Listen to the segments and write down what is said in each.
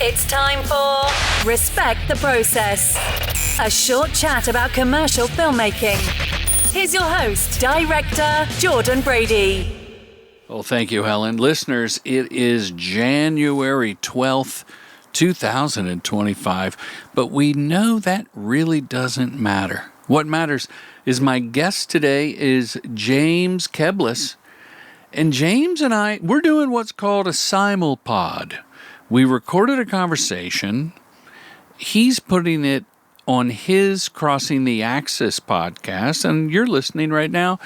It's time for Respect the Process, a short chat about commercial filmmaking. Here's your host, Director Jordan Brady. Well, thank you, Helen. Listeners, it is January 12th, 2025, but we know that really doesn't matter. What matters is my guest today is James Keblas. And James and I, we're doing what's called a Simulpod. We recorded a conversation. He's putting it on his Crossing the Axis podcast, and you're listening right now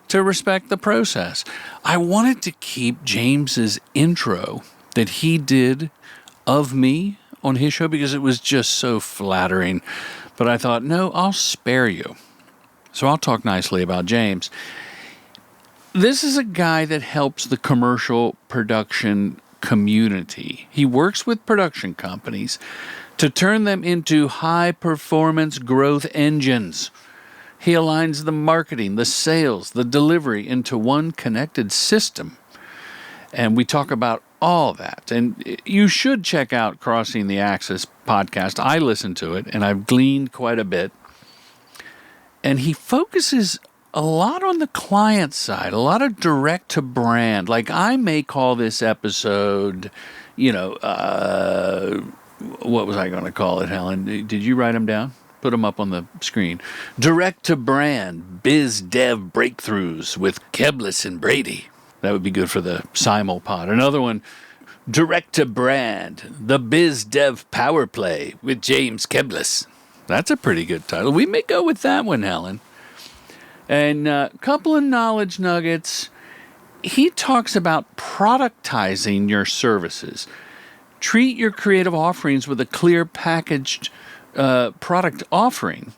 to Respect the Process. I wanted to keep James's intro that he did of me on his show because it was just so flattering. But I thought, no, I'll spare you. So I'll talk nicely about James. This is a guy that helps the commercial production community. He works with production companies to turn them into high-performance growth engines. He aligns the marketing, the sales, the delivery into one connected system. And we talk about all that. And you should check out Crossing the Axis podcast. I listen to it, and I've gleaned quite a bit. And he focuses a lot on the client side, a lot of direct to brand. Like I may call this episode, what was I going to call it, Helen? Did you write them down? Put them up on the screen. Direct to brand, biz dev breakthroughs with Keblas and Brady. That would be good for the Simulpod. Another one, direct to brand, the biz dev power play with James Keblas. That's a pretty good title. We may go with that one, Helen. And a couple of knowledge nuggets. He talks about productizing your services. Treat your creative offerings with a clear packaged product offering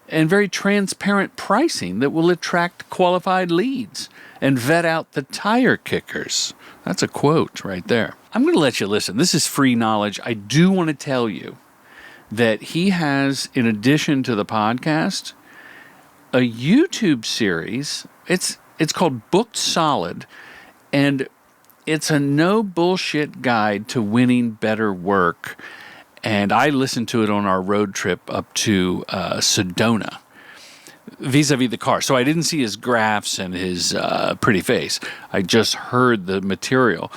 and very transparent pricing that will attract qualified leads and vet out the tire kickers. That's a quote right there. I'm going to let you listen. This is free knowledge. I do want to tell you that he has, in addition to the podcast, a YouTube series. It's called Booked Solid, and it's a no bullshit guide to winning better work. And I listened to it on our road trip up to Sedona, vis-a-vis the car. So I didn't see his graphs and his pretty face. I just heard the material.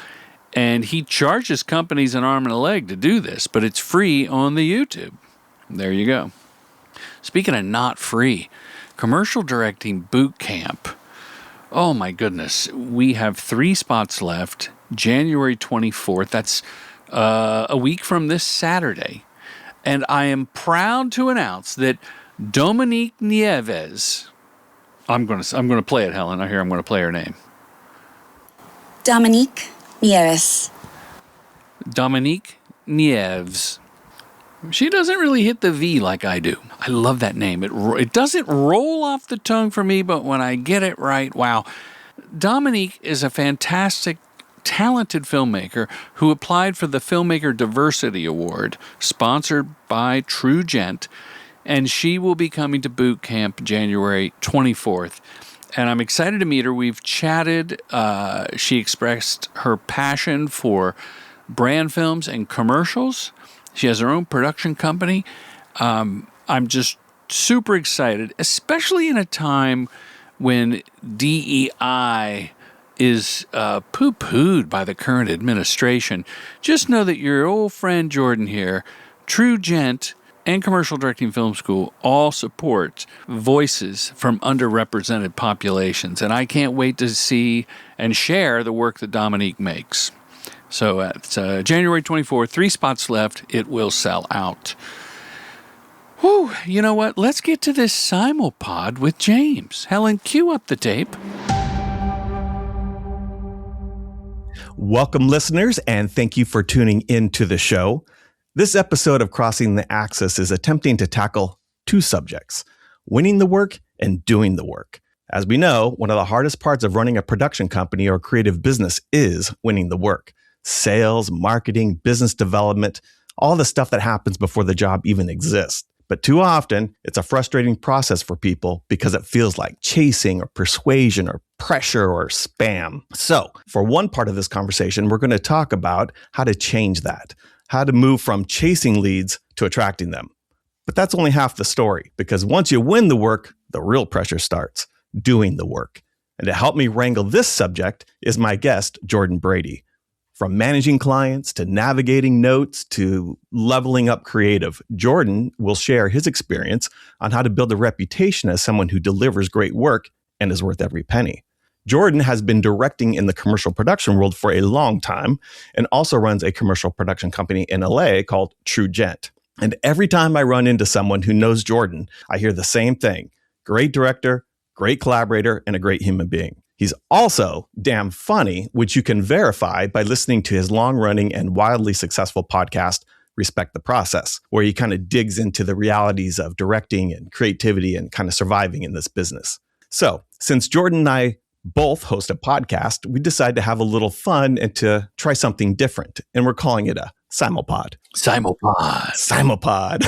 And he charges companies an arm and a leg to do this, but it's free on the YouTube. There you go. Speaking of not free, Commercial Directing Bootcamp. Oh my goodness. We have 3 spots left. January 24th. That's a week from this Saturday. And I am proud to announce that Dominique Nieves, I'm going to play it, Helen. I hear I'm going to play her name. Dominique Nieves. Dominique Nieves. She doesn't really hit the V like I do. I love that name. It doesn't roll off the tongue for me, but when I get it right, wow. Dominique is a fantastic, talented filmmaker who applied for the Filmmaker Diversity Award, sponsored by True Gent, and she will be coming to boot camp January 24th. And I'm excited to meet her. We've chatted. She expressed her passion for brand films and commercials. She has her own production company. I'm just super excited, especially in a time when DEI is poo-pooed by the current administration. Just know that your old friend Jordan here, True Gent, and Commercial Directing Film School all support voices from underrepresented populations. And I can't wait to see and share the work that Dominique makes. So it's January 24th, 3 spots left. It will sell out. Whew, you know what? Let's get to this Simulpod with James. Helen, cue up the tape. Welcome, listeners, and thank you for tuning in to the show. This episode of Crossing the Axis is attempting to tackle 2 subjects, winning the work and doing the work. As we know, one of the hardest parts of running a production company or creative business is winning the work. Sales, marketing, business development, all the stuff that happens before the job even exists. But too often, it's a frustrating process for people because it feels like chasing or persuasion or pressure or spam. So for one part of this conversation, we're going to talk about how to change that, how to move from chasing leads to attracting them. But that's only half the story, because once you win the work, the real pressure starts, doing the work. And to help me wrangle this subject is my guest, Jordan Brady. From managing clients to navigating notes to leveling up creative, Jordan will share his experience on how to build a reputation as someone who delivers great work and is worth every penny. Jordan has been directing in the commercial production world for a long time and also runs a commercial production company in LA called True Gent. And every time I run into someone who knows Jordan, I hear the same thing: great director, great collaborator, and a great human being. He's also damn funny, which you can verify by listening to his long-running and wildly successful podcast, Respect the Process, where he kind of digs into the realities of directing and creativity and kind of surviving in this business. So, since Jordan and I both host a podcast, we decided to have a little fun and to try something different. And we're calling it a Simulpod. Simulpod.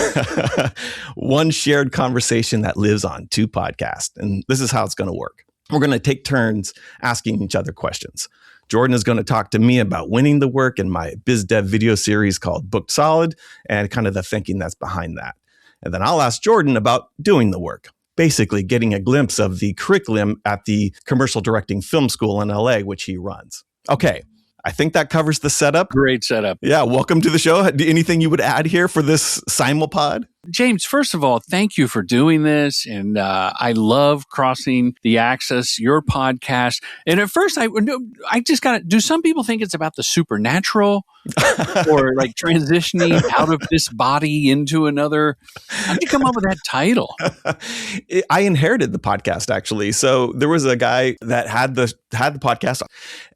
One shared conversation that lives on two podcasts. And this is how it's going to work. We're going to take turns asking each other questions. Jordan is going to talk to me about winning the work in my biz dev video series called Booked Solid and kind of the thinking that's behind that. And then I'll ask Jordan about doing the work, basically getting a glimpse of the curriculum at the commercial directing film school in LA, which he runs. Okay, I think that covers the setup. Great setup. Yeah, welcome to the show. Anything you would add here for this Simulpod? James, first of all, thank you for doing this. And I love Crossing the Axis, your podcast. And at first, I just got to, do some people think it's about the supernatural or like transitioning out of this body into another? How'd you come up with that title? I inherited the podcast, actually. So there was a guy that had the podcast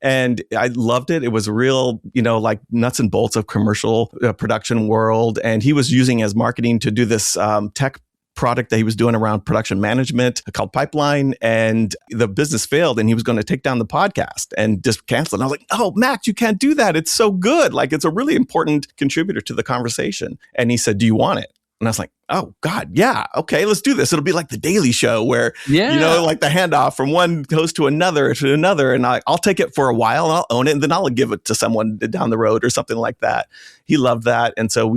and I loved it. It was real, like nuts and bolts of commercial production world. And he was using as marketing to do this tech product that he was doing around production management called Pipeline, and the business failed and he was going to take down the podcast and just cancel it. And I was like, oh, Max, you can't do that. It's so good. Like, it's a really important contributor to the conversation. And he said, do you want it? And I was like, oh, God, yeah. Okay, let's do this. It'll be like the Daily Show where, like the handoff from one host to another. And I'll take it for a while and I'll own it. And then I'll give it to someone down the road or something like that. He loved that. And so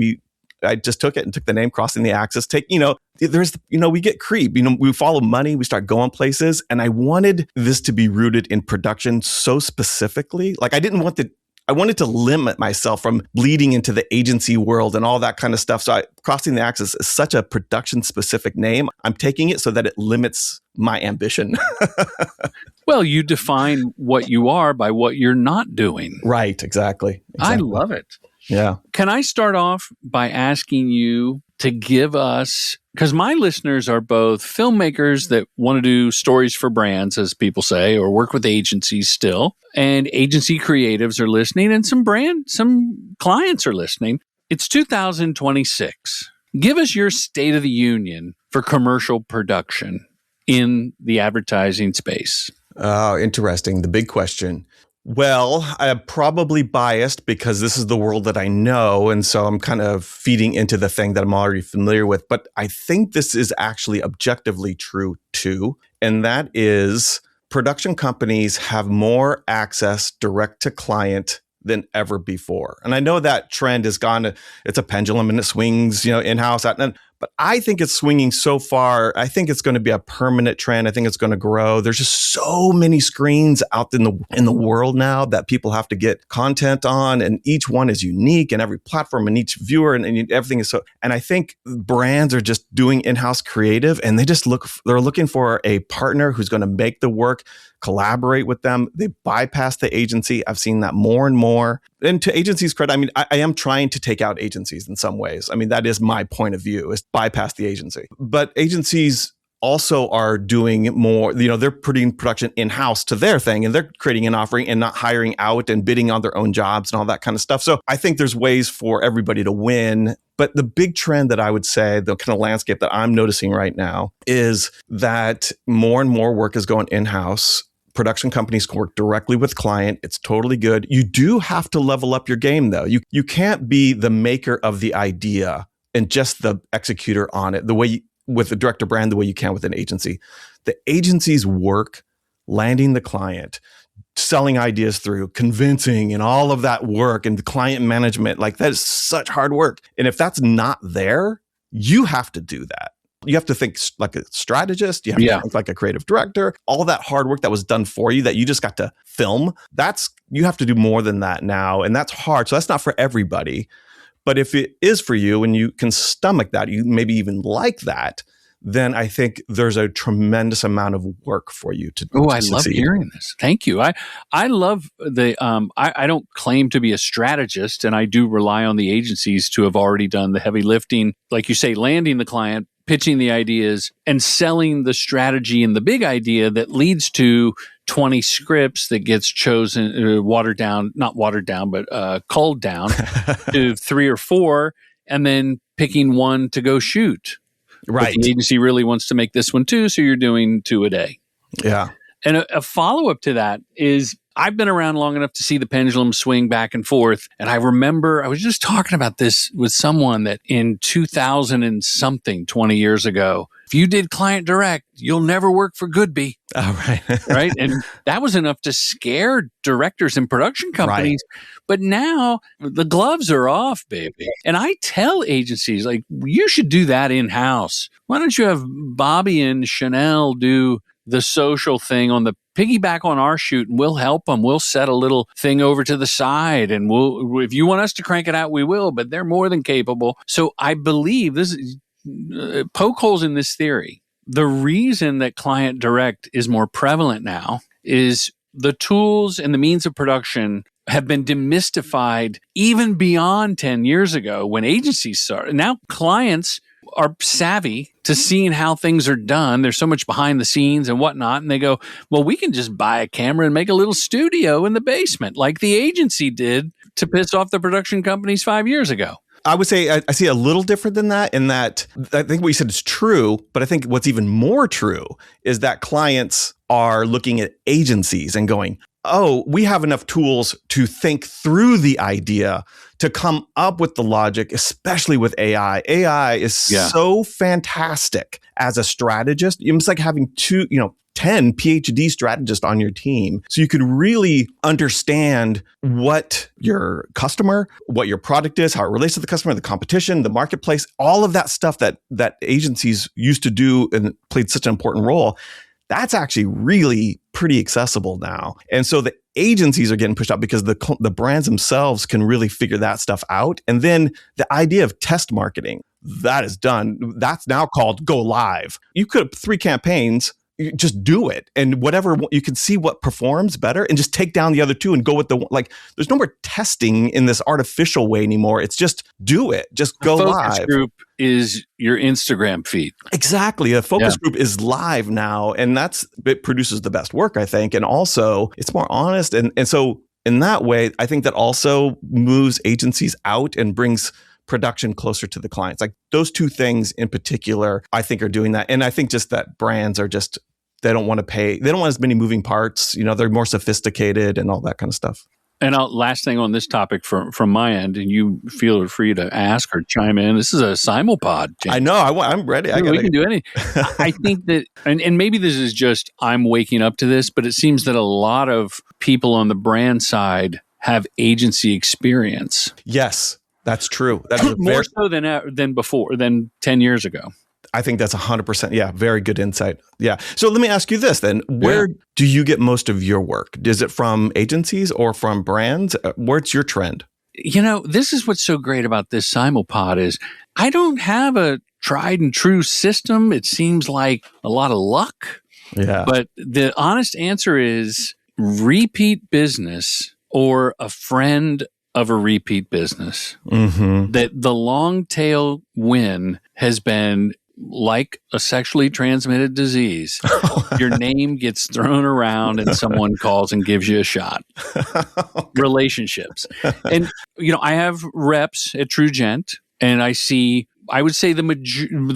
I just took it and took the name Crossing the Axis. We get creep. We follow money. We start going places. And I wanted this to be rooted in production so specifically. Like I wanted to limit myself from bleeding into the agency world and all that kind of stuff. So Crossing the Axis is such a production specific name. I'm taking it so that it limits my ambition. Well, you define what you are by what you're not doing. Right. Exactly. I love it. Yeah. Can I start off by asking you to give us, because my listeners are both filmmakers that want to do stories for brands, as people say, or work with agencies still, and agency creatives are listening, and some clients are listening. It's 2026. Give us your state of the union for commercial production in the advertising space. Oh, interesting. The big question. Well, I'm probably biased because this is the world that I know. And so I'm kind of feeding into the thing that I'm already familiar with. But I think this is actually objectively true too. And that is production companies have more access direct to client than ever before. And I know that trend has gone, it's a pendulum and it swings, in-house out. But I think it's swinging so far. I think it's going to be a permanent trend. I think it's going to grow. There's just so many screens out in the world now that people have to get content on, and each one is unique, and every platform and each viewer and everything is so. And I think brands are just doing in-house creative, and they're looking for a partner who's going to make the work, collaborate with them. They bypass the agency. I've seen that more and more. And to agencies' credit, I am trying to take out agencies in some ways. That is my point of view, is bypass the agency. But agencies also are doing more, they're putting production in-house to their thing, and they're creating an offering and not hiring out and bidding on their own jobs and all that kind of stuff. So I think there's ways for everybody to win. But the big trend that I would say, the kind of landscape that I'm noticing right now, is that more and more work is going in-house. Production companies can work directly with client. It's totally good. You do have to level up your game, though. You can't be the maker of the idea and just the executor on it, with the director brand, the way you can with an agency. The agency's work landing the client, selling ideas through, convincing, and all of that work, and the client management, like that is such hard work. And if that's not there, you have to do that. You have to think like a strategist. You have to think like a creative director. All that hard work that was done for you that you just got to film, you have to do more than that now. And that's hard. So that's not for everybody. But if it is for you and you can stomach that, you maybe even like that, then I think there's a tremendous amount of work for you to Oh, I succeed. love hearing this. Thank you. I love I don't claim to be a strategist, and I do rely on the agencies to have already done the heavy lifting. Like you say, landing the client, pitching the ideas, and selling the strategy and the big idea that leads to 20 scripts that gets chosen, not watered down, but culled down to 3 or 4, and then picking one to go shoot. Right. But the agency really wants to make this one too, so you're doing 2 a day. Yeah. And a follow-up to that is I've been around long enough to see the pendulum swing back and forth. And I remember I was just talking about this with someone that in 2000 and something, 20 years ago, if you did client direct, you'll never work for Goodby. Oh, right. Right. And that was enough to scare directors and production companies. Right. But now the gloves are off, baby. And I tell agencies, like, you should do that in-house. Why don't you have Bobby and Chanel do the social thing on the piggyback on our shoot, and we'll help them. We'll set a little thing over to the side, and if you want us to crank it out, we will, but they're more than capable. So I believe this is poke holes in this theory. The reason that client direct is more prevalent now is the tools and the means of production have been demystified even beyond 10 years ago when agencies started. Now clients are savvy to seeing how things are done. There's so much behind the scenes and whatnot. And they go, well, we can just buy a camera and make a little studio in the basement like the agency did to piss off the production companies 5 years ago. I would say I see a little different than that, in that I think what you said is true, but I think what's even more true is that clients are looking at agencies and going, oh, we have enough tools to think through the idea, to come up with the logic, especially with AI. AI is so fantastic as a strategist. It's like having 10 PhD strategists on your team. So you could really understand what your customer, what your product is, how it relates to the customer, the competition, the marketplace, all of that stuff that agencies used to do and played such an important role. That's actually really pretty accessible now. And so the agencies are getting pushed out because the brands themselves can really figure that stuff out. And then the idea of test marketing, that is done. That's now called go live. You could have 3 campaigns, you just do it. And whatever, you can see what performs better and just take down the other 2 and go with there's no more testing in this artificial way anymore. It's just do it. Just go live. Focus group is your Instagram feed. Exactly. A focus group is live now, and it produces the best work, I think. And also it's more honest. And so in that way, I think that also moves agencies out and brings production closer to the clients. Like those 2 things in particular, I think are doing that. And I think just that brands are they don't want to pay. They don't want as many moving parts. They're more sophisticated and all that kind of stuff. And last thing on this topic from my end, and you feel free to ask or chime in. This is a Simulpod, James. I know. I'm ready. We can do anything. I think that, and maybe this is just I'm waking up to this, but it seems that a lot of people on the brand side have agency experience. Yes, that's true. That is more so than before, than 10 years ago. I think that's 100%. Yeah, very good insight. Yeah. So let me ask you this then. Where do you get most of your work? Is it from agencies or from brands? Where's your trend? This is what's so great about this Simulpod is I don't have a tried and true system. It seems like a lot of luck. Yeah. But the honest answer is repeat business or a friend of a repeat business. Mm-hmm. That the long tail win has been like a sexually transmitted disease. Your name gets thrown around and someone calls and gives you a shot. Relationships. And, I have reps at TrueGent, and I would say the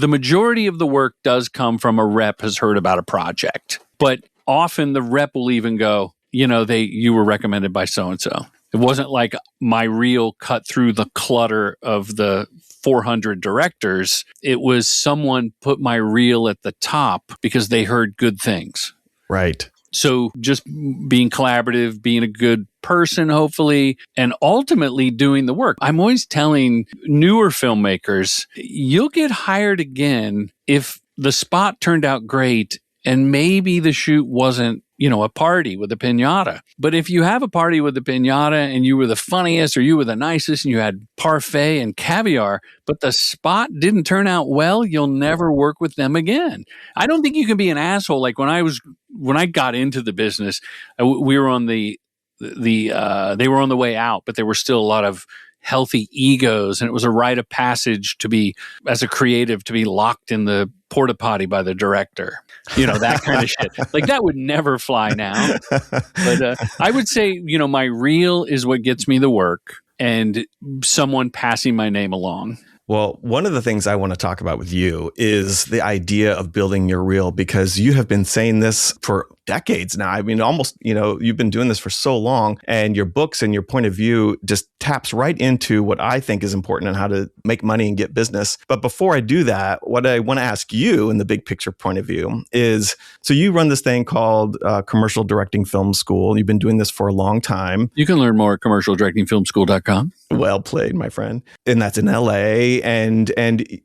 majority of the work does come from a rep has heard about a project. But often the rep will even go, you were recommended by so-and-so. It wasn't like my reel cut through the clutter of the 400 directors. It was someone put my reel at the top because they heard good things. Right. So just being collaborative, being a good person, hopefully, and ultimately doing the work. I'm always telling newer filmmakers, you'll get hired again if the spot turned out great and maybe the shoot wasn't, a party with a piñata. But if you have a party with a piñata and you were the funniest or you were the nicest and you had parfait and caviar, but the spot didn't turn out well, you'll never work with them again. I don't think you can be an asshole. Like when I got into the business, we were on they were on the way out, but there were still a lot of healthy egos, and it was a rite of passage to be, as a creative, to be locked in the porta potty by the director, that kind of shit. Like that would never fly now. But I would say, my reel is what gets me the work, and someone passing my name along. Well, one of the things I want to talk about with you is the idea of building your reel, because you have been saying this for decades now. I mean, almost, you've been doing this for so long, and your books and your point of view just taps right into what I think is important on how to make money and get business. But before I do that, what I want to ask you in the big picture point of view is, so you run this thing called Commercial Directing Film School. You've been doing this for a long time. You can learn more at commercialdirectingfilmschool.com. Well played, my friend. And that's in LA. And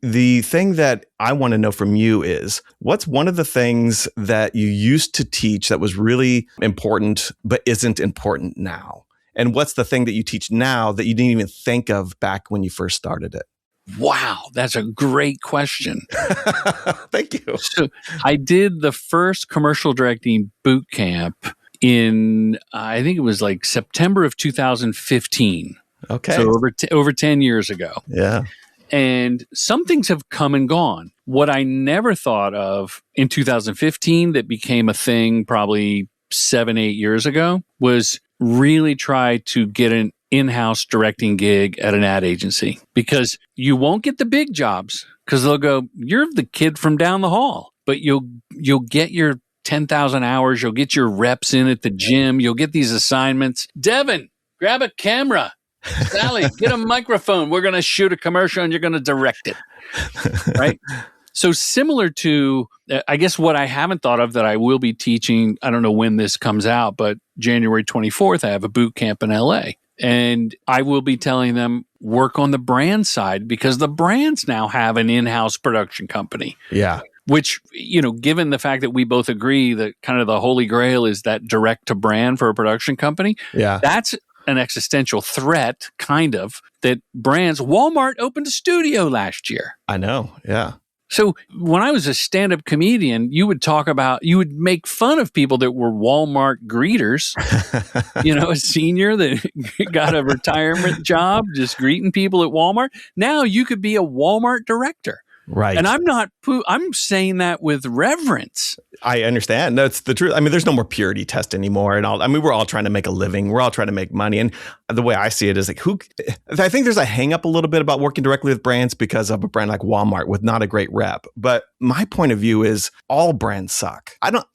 the thing that I want to know from you is, what's one of the things that you used to teach that was really important, but isn't important now? And what's the thing that you teach now that you didn't even think of back when you first started it? Wow, that's a great question. Thank you. So I did the first commercial directing boot camp in, I think it was like September of 2015. Okay. So over 10 years ago. Yeah. And some things have come and gone. What I never thought of in 2015 that became a thing probably 7-8 years ago was really try to get an in-house directing gig at an ad agency, because you won't get the big jobs because they'll go, you're the kid from down the hall, but you'll get your 10,000 hours. You'll get your reps in at the gym. You'll get these assignments. Devin, grab a camera. Sally, get a microphone. We're going to shoot a commercial and you're going to direct it. Right? So similar to, I guess what I haven't thought of that I will be teaching, I don't know when this comes out, but January 24th, I have a boot camp in LA. And I will be telling them, work on the brand side, because the brands now have an in-house production company. Yeah. Which, given the fact that we both agree that kind of the holy grail is that direct to brand for a production company. Yeah. That's an existential threat, kind of, that brands, Walmart opened a studio last year. I know. Yeah. So when I was a stand-up comedian, you would make fun of people that were Walmart greeters, a senior that got a retirement job just greeting people at Walmart. Now you could be a Walmart director. Right. And I'm saying that with reverence. I understand. That's the truth. I mean, there's no more purity test anymore. And we're all trying to make a living. We're all trying to make money. And the way I see it is like, I think there's a hang up a little bit about working directly with brands because of a brand like Walmart with not a great rep. But my point of view is all brands suck. I don't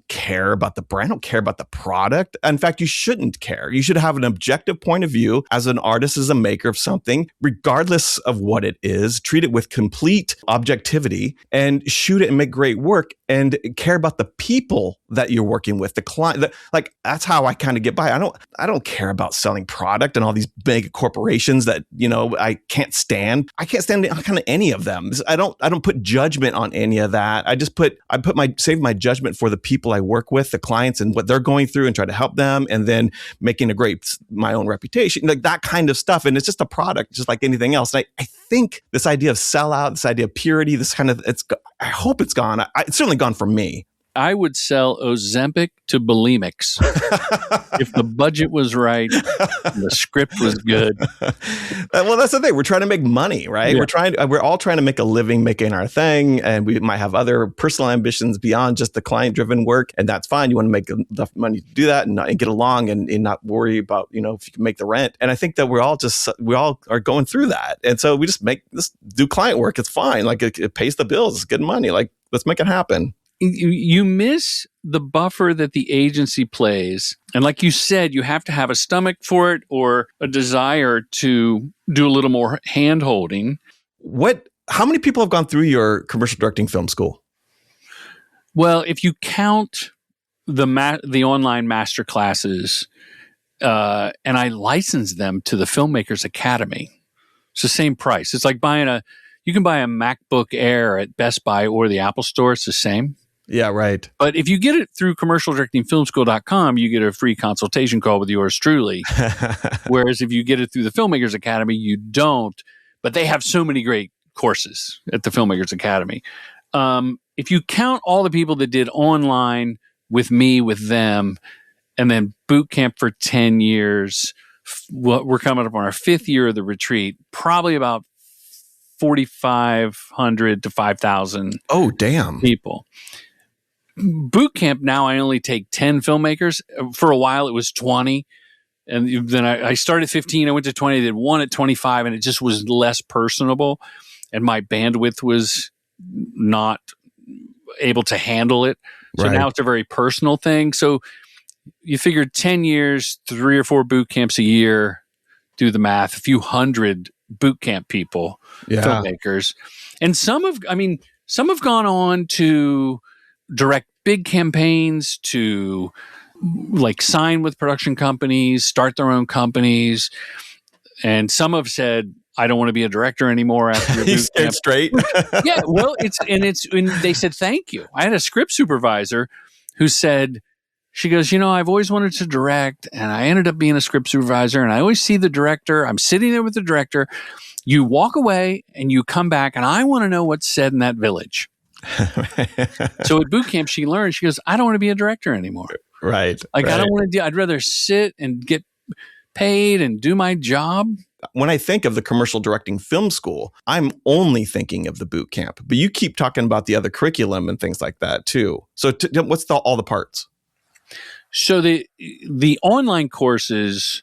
care about the brand. I don't care about the product. In fact, you shouldn't care. You should have an objective point of view as an artist, as a maker of something, regardless of what it is. Treat it with complete objectivity and shoot it and make great work, and care about the people that you're working with, the client. That's how I kind of get by. I don't care about selling product and all these big corporations that, I can't stand. I can't stand kind of any of them. I don't put judgment on any of that. I save my judgment for the people I work with, the clients, and what they're going through, and try to help them, and then making my own reputation, like that kind of stuff. And it's just a product, just like anything else. And I think this idea of sellout, this idea of purity, I hope it's gone. It's certainly gone for me. I would sell Ozempic to bulimics if the budget was right and the script was good. Well, that's the thing. We're trying to make money, right? Yeah. We're all trying to make a living making our thing, and we might have other personal ambitions beyond just the client-driven work, and that's fine. You want to make enough money to do that and get along and not worry about, if you can make the rent. And I think that we all are going through that, and so we just do client work. It's fine. Like it pays the bills. It's good money. Like let's make it happen. You miss the buffer that the agency plays. And like you said, you have to have a stomach for it or a desire to do a little more hand-holding. How many people have gone through your commercial directing film school? Well, if you count the online master classes, and I license them to the Filmmakers Academy. It's the same price. It's like you can buy a MacBook Air at Best Buy or the Apple Store. It's the same. Yeah, right. But if you get it through commercialdirectingfilmschool.com, you get a free consultation call with yours truly. Whereas if you get it through the Filmmakers Academy, you don't. But they have so many great courses at the Filmmakers Academy. If you count all the people that did online with me, with them, and then boot camp for 10 years, we're coming up on our 5th year of the retreat, probably about 4,500 to 5,000 people. Boot camp now, I only take 10 filmmakers. For a while, it was 20. And then I started 15. I went to 20. I did one at 25, and it just was less personable. And my bandwidth was not able to handle it. So now it's a very personal thing. So you figure 10 years, 3 or 4 boot camps a year, do the math, a few hundred boot camp people, filmmakers. And some have gone on to direct big campaigns, to like sign with production companies, start their own companies. And some have said, I don't want to be a director anymore after your boot camp. Straight. Yeah, well, and they said, thank you. I had a script supervisor who said, she goes, I've always wanted to direct, and I ended up being a script supervisor, and I always see the director. I'm sitting there with the director. You walk away and you come back, and I want to know what's said in that village. So at boot camp, she learned, she goes, I don't want to be a director anymore. Right. I don't want to I'd rather sit and get paid and do my job. When I think of the commercial directing film school, I'm only thinking of the boot camp, but you keep talking about the other curriculum and things like that too. So what's all the parts? So the online courses,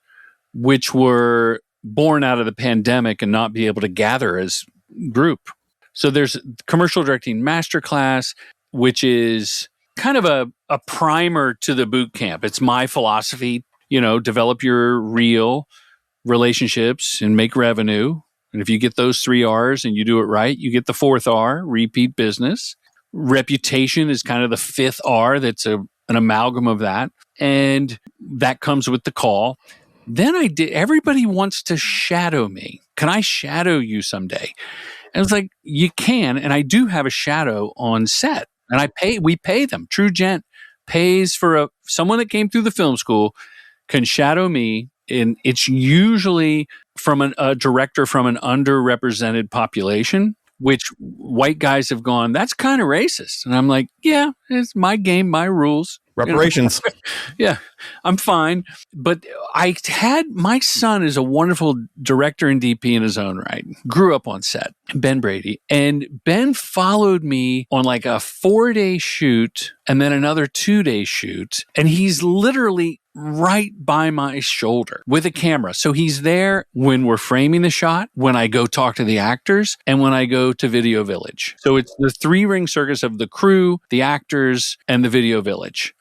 which were born out of the pandemic and not be able to gather as group. So there's commercial directing masterclass, which is kind of a primer to the boot camp. It's my philosophy, develop your real relationships and make revenue. And if you get those 3 R's and you do it right, you get the 4th R, repeat business. Reputation is kind of the 5th R. That's an amalgam of that. And that comes with the call. Then everybody wants to shadow me. Can I shadow you someday? And it's like, you can. And I do have a shadow on set. And we pay them. True Gent pays for someone that came through the film school can shadow me. And it's usually from a director from an underrepresented population, which white guys have gone, that's kind of racist. And I'm like, yeah, it's my game, my rules. Reparations. Yeah, I'm fine. But my son is a wonderful director and DP in his own right. Grew up on set, Ben Brady. And Ben followed me on like a 4-day shoot and then another 2-day shoot. And he's literally right by my shoulder with a camera. So he's there when we're framing the shot, when I go talk to the actors, and when I go to Video Village. So it's the 3-ring circus of the crew, the actors, and the Video Village.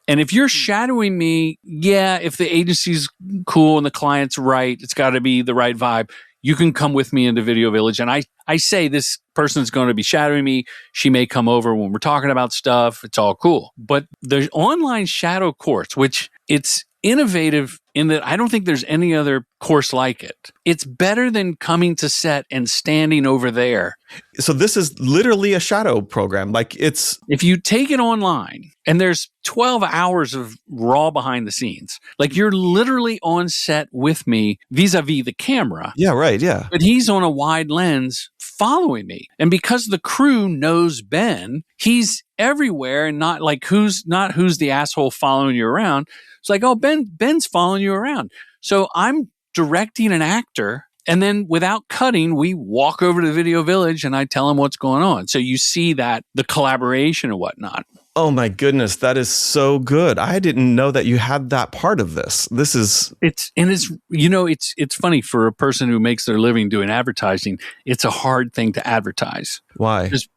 And if you're shadowing me, if the agency's cool and the client's right, it's got to be the right vibe. You can come with me into Video Village. And I say this person's going to be shadowing me. She may come over when we're talking about stuff. It's all cool. But the online shadow course, which it's innovative in that I don't think there's any other course like it. It's better than coming to set and standing over there. So this is literally a shadow program. If you take it online and there's 12 hours of raw behind the scenes, like you're literally on set with me vis-a-vis the camera. Yeah, right. Yeah. But he's on a wide lens following me. And because the crew knows Ben, he's everywhere and not who's the asshole following you around. It's like, oh, Ben's following you around. So I'm directing an actor, and then without cutting, we walk over to the Video Village and I tell him what's going on. So you see that, the collaboration and whatnot. Oh my goodness, that is so good. I didn't know that you had that part of this. It's funny for a person who makes their living doing advertising. It's a hard thing to advertise. Why? Just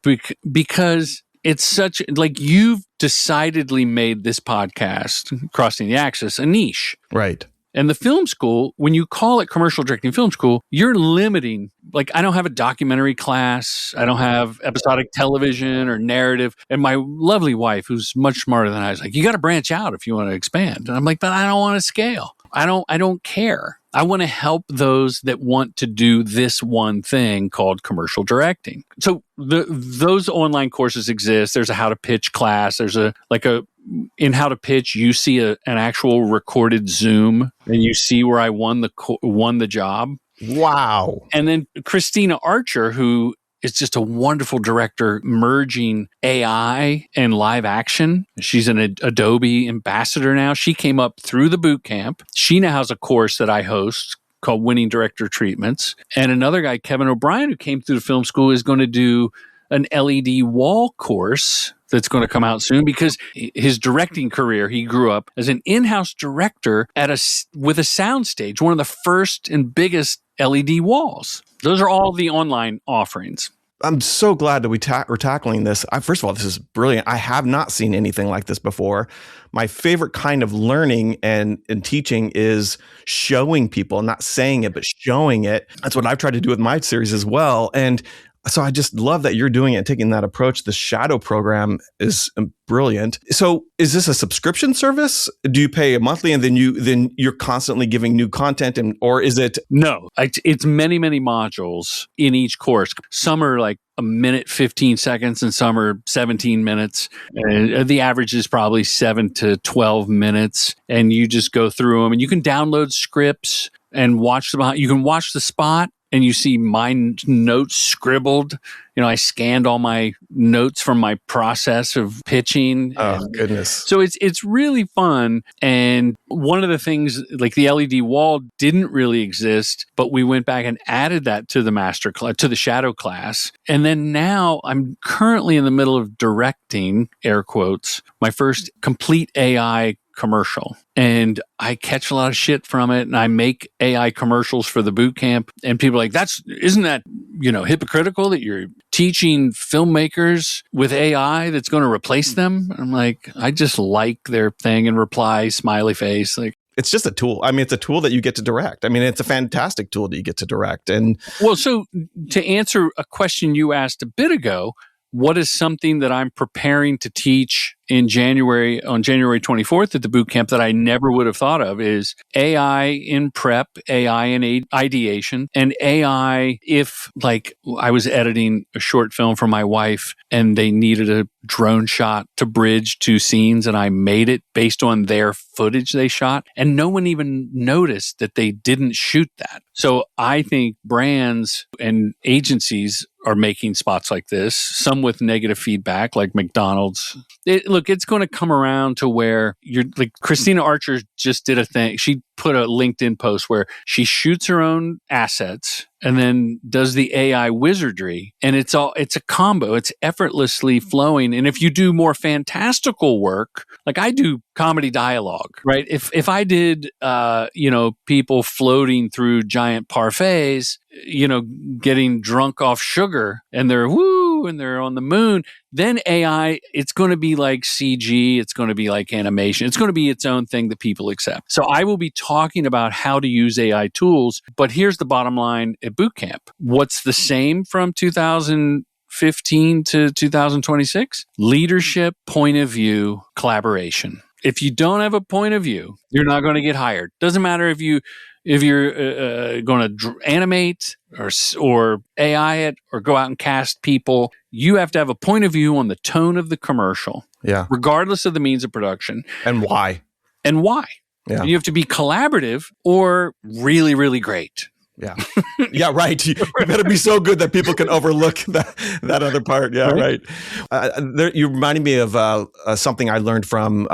because it's such, you've decidedly made this podcast, Crossing the Axis, a niche. Right. And the film school, when you call it commercial directing film school, you're limiting. Like, I don't have a documentary class. I don't have episodic television or narrative. And my lovely wife, who's much smarter than I, is like, you got to branch out if you want to expand. And I'm like, but I don't want to scale. I don't care. I want to help those that want to do this one thing called commercial directing. So those online courses exist. There's a how to pitch class. There's in how to pitch, you see an actual recorded Zoom, and you see where I won the job. Wow. And then Christina Archer, who is just a wonderful director, merging AI and live action. She's an Adobe ambassador now. She came up through the boot camp. She now has a course that I host called Winning Director Treatments. And another guy, Kevin O'Brien, who came through the film school, is going to do an LED wall course that's going to come out soon, because his directing career, he grew up as an in-house director with a soundstage, one of the first and biggest LED walls. Those are all the online offerings. I'm so glad that we're tackling this. First of all, this is brilliant. I have not seen anything like this before. My favorite kind of learning and teaching is showing people, not saying it, but showing it. That's what I've tried to do with my series as well. And so I just love that you're doing it, taking that approach. The Shadow program is brilliant. So is this a subscription service? Do you pay a monthly and then you're constantly giving new content, or is it? No, it's many, many modules in each course. Some are like a minute, 15 seconds, and some are 17 minutes. And the average is probably 7 to 12 minutes. And you just go through them, and you can download scripts and watch them. You can watch the spot, and you see my notes scribbled. I scanned all my notes from my process of pitching. Oh, goodness. So it's really fun. And one of the things, like the LED wall didn't really exist, but we went back and added that to the master class, to the Shadow class. And then now I'm currently in the middle of directing, air quotes, my first complete AI commercial. And I catch a lot of shit from it, and I make AI commercials for the boot camp, and people are like, isn't that, hypocritical that you're teaching filmmakers with AI that's going to replace them? I'm like, I just like their thing and reply, smiley face. Like, it's just a tool. I mean, it's a tool that you get to direct. I mean, it's a fantastic tool that you get to direct. And well, so to answer a question you asked a bit ago, what is something that I'm preparing to teach on January 24th at the boot camp that I never would have thought of is AI in prep, AI in ideation, and AI if, like, I was editing a short film for my wife and they needed a drone shot to bridge two scenes, and I made it based on their footage they shot, and no one even noticed that they didn't shoot that. So I think brands and agencies are making spots like this, some with negative feedback, like McDonald's. It's going to come around to where you're like, Christina Archer just did a thing. She put a LinkedIn post where she shoots her own assets and then does the AI wizardry. And it's a combo. It's effortlessly flowing. And if you do more fantastical work, like I do comedy dialogue, right? If I did, people floating through giant parfaits, getting drunk off sugar, and they're woo, and they're on the moon, then AI, it's going to be like CG, it's going to be like animation, it's going to be its own thing that people accept. So I will be talking about how to use AI tools, but here's the bottom line at bootcamp. What's the same from 2015 to 2026? Leadership, point of view, collaboration. If you don't have a point of view, you're not going to get hired. Doesn't matter if you're going to animate or AI it or go out and cast people. You have to have a point of view on the tone of the commercial, regardless of the means of production. And why. Yeah. And you have to be collaborative or really, really great. Yeah. Yeah, right. You better be so good that people can overlook that other part. Yeah, right. You reminded me of something I learned from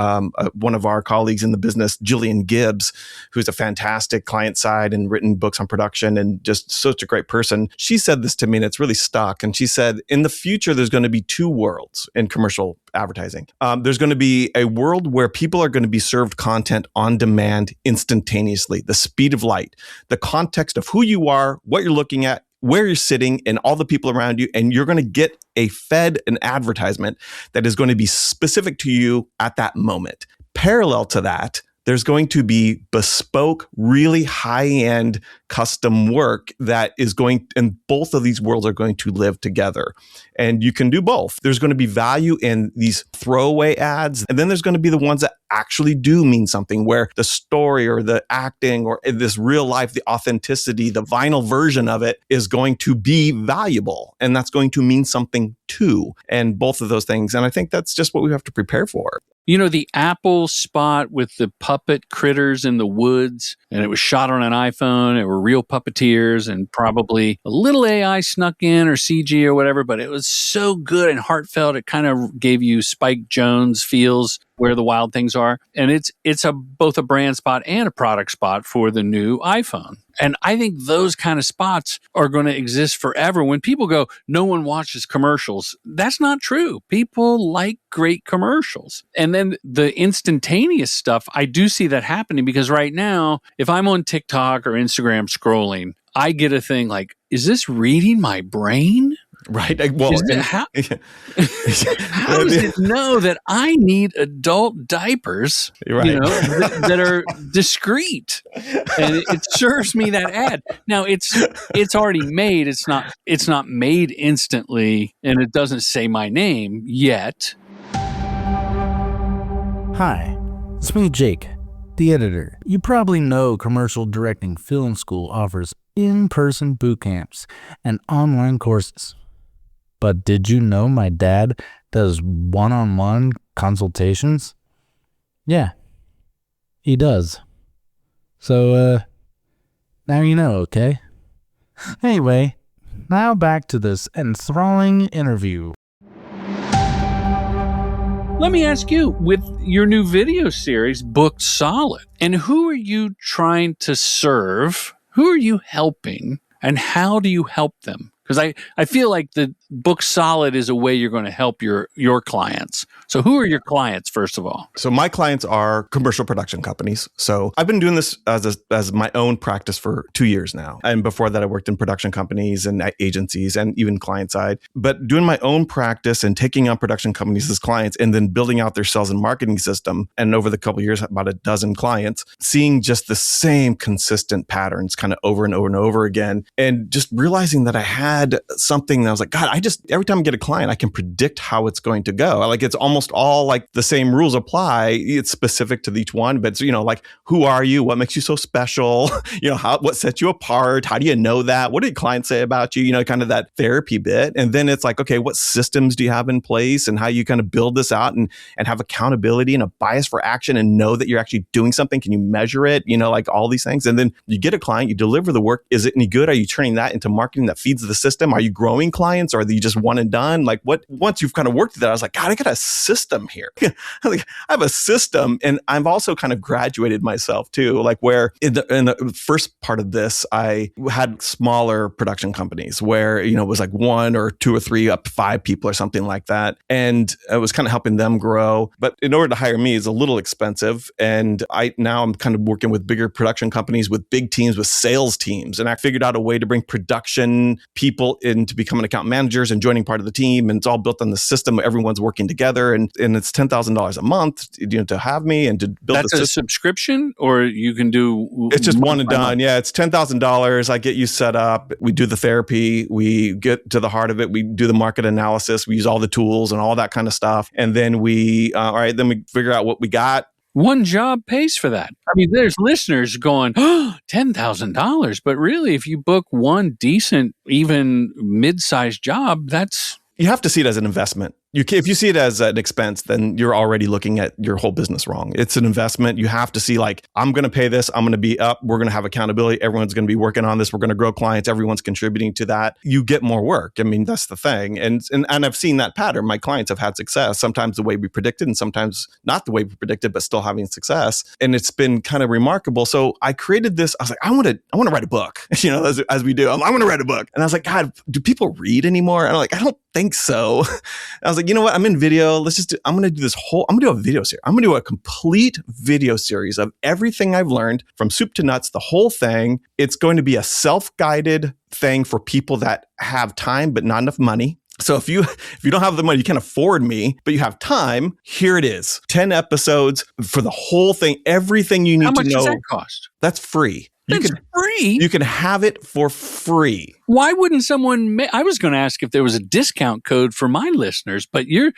one of our colleagues in the business, Jillian Gibbs, who's a fantastic client side and written books on production and just such a great person. She said this to me and it's really stuck. And she said, in the future, there's going to be two worlds in commercial advertising. There's going to be a world where people are going to be served content on demand instantaneously, the speed of light, the context of who you are, what you're looking at, where you're sitting, and all the people around you. And you're going to get an advertisement that is going to be specific to you at that moment. Parallel to that, there's going to be bespoke, really high-end custom work that is and both of these worlds are going to live together. And you can do both. There's going to be value in these throwaway ads, and then there's going to be the ones that actually do mean something, where the story or the acting or this real life, the authenticity, the vinyl version of it is going to be valuable. And that's going to mean something too. And both of those things. And I think that's just what we have to prepare for. You know, the Apple spot with the puppet critters in the woods, and it was shot on an iPhone. It were real puppeteers and probably a little AI snuck in or CG or whatever, but it was so good and heartfelt. It kind of gave you Spike Jonze feels where the wild things are. And it's both a brand spot and a product spot for the new iPhone. And I think those kind of spots are going to exist forever. When people go, no one watches commercials, that's not true. People like great commercials. And then the instantaneous stuff, I do see that happening, because right now, if I'm on TikTok or Instagram scrolling, I get a thing like, is this reading my brain? Right. Well, how does it know that I need adult diapers, right, that are discreet? And it serves me that ad. Now it's already made. It's not made instantly, and it doesn't say my name yet. Hi, it's me, Jake, the editor. You probably know Commercial Directing Film School offers in-person boot camps and online courses. But did you know my dad does one-on-one consultations? Yeah, he does. So, now you know, okay? Anyway, now back to this enthralling interview. Let me ask you, with your new video series, Booked Solid, and who are you trying to serve? Who are you helping? And how do you help them? Because I feel like the Booked Solid is a way you're going to help your clients. So who are your clients, first of all? So my clients are commercial production companies. So I've been doing this as my own practice for 2 years now. And before that, I worked in production companies and agencies and even client side. But doing my own practice and taking on production companies as clients and then building out their sales and marketing system. And over the couple of years, about a dozen clients, seeing just the same consistent patterns kind of over and over and over again. And just realizing that I had something that I was like, God, every time I get a client, I can predict how it's going to go. Like, it's almost all like the same rules apply. It's specific to each one, but it's, like, who are you? What makes you so special? What sets you apart? How do you know that? What do your clients say about you? Kind of that therapy bit. And then it's like, okay, what systems do you have in place and how you kind of build this out and have accountability and a bias for action and know that you're actually doing something? Can you measure it? Like all these things. And then you get a client, you deliver the work. Is it any good? Are you turning that into marketing that feeds the system? Are you growing clients, or are you just one and done? Like, once you've kind of worked that, I was like, God, I got a system here. I have a system. And I've also kind of graduated myself too, like where in the first part of this, I had smaller production companies where, it was like 1 or 2 or 3 up to 5 people or something like that. And I was kind of helping them grow. But in order to hire me is a little expensive. And now I'm kind of working with bigger production companies with big teams, with sales teams. And I figured out a way to bring production people into becoming account managers and joining part of the team. And it's all built on the system. Everyone's working together. And it's $10,000 a month, to have me and to build. That's a subscription, or you can do. It's just one and done. Yeah, it's $10,000. I get you set up. We do the therapy. We get to the heart of it. We do the market analysis. We use all the tools and all that kind of stuff. And then we figure out what we got. One job pays for that. I mean, there's listeners going, $10,000. But really, if you book one decent, even mid-sized job, you have to see it as an investment. If you see it as an expense, then you're already looking at your whole business wrong. It's an investment. You have to see, like, I'm going to pay this. I'm going to be up. We're going to have accountability. Everyone's going to be working on this. We're going to grow clients. Everyone's contributing to that. You get more work. I mean, that's the thing. And I've seen that pattern. My clients have had success, sometimes the way we predicted and sometimes not the way we predicted, but still having success. And it's been kind of remarkable. So I created this. I was like, I want to write a book, as we do. I'm going to write a book. And I was like, God, do people read anymore? And I'm like, I don't think so. I was like, you know what? I'm in video. I'm going to do a video series. I'm going to do a complete video series of everything I've learned from soup to nuts, the whole thing. It's going to be a self-guided thing for people that have time, but not enough money. So if you don't have the money, you can't afford me, but you have time, here it is. 10 episodes for the whole thing, everything you need How to much know. does that cost? That's free. That's free? You can have it for free. Why wouldn't someone I was going to ask if there was a discount code for my listeners, but you're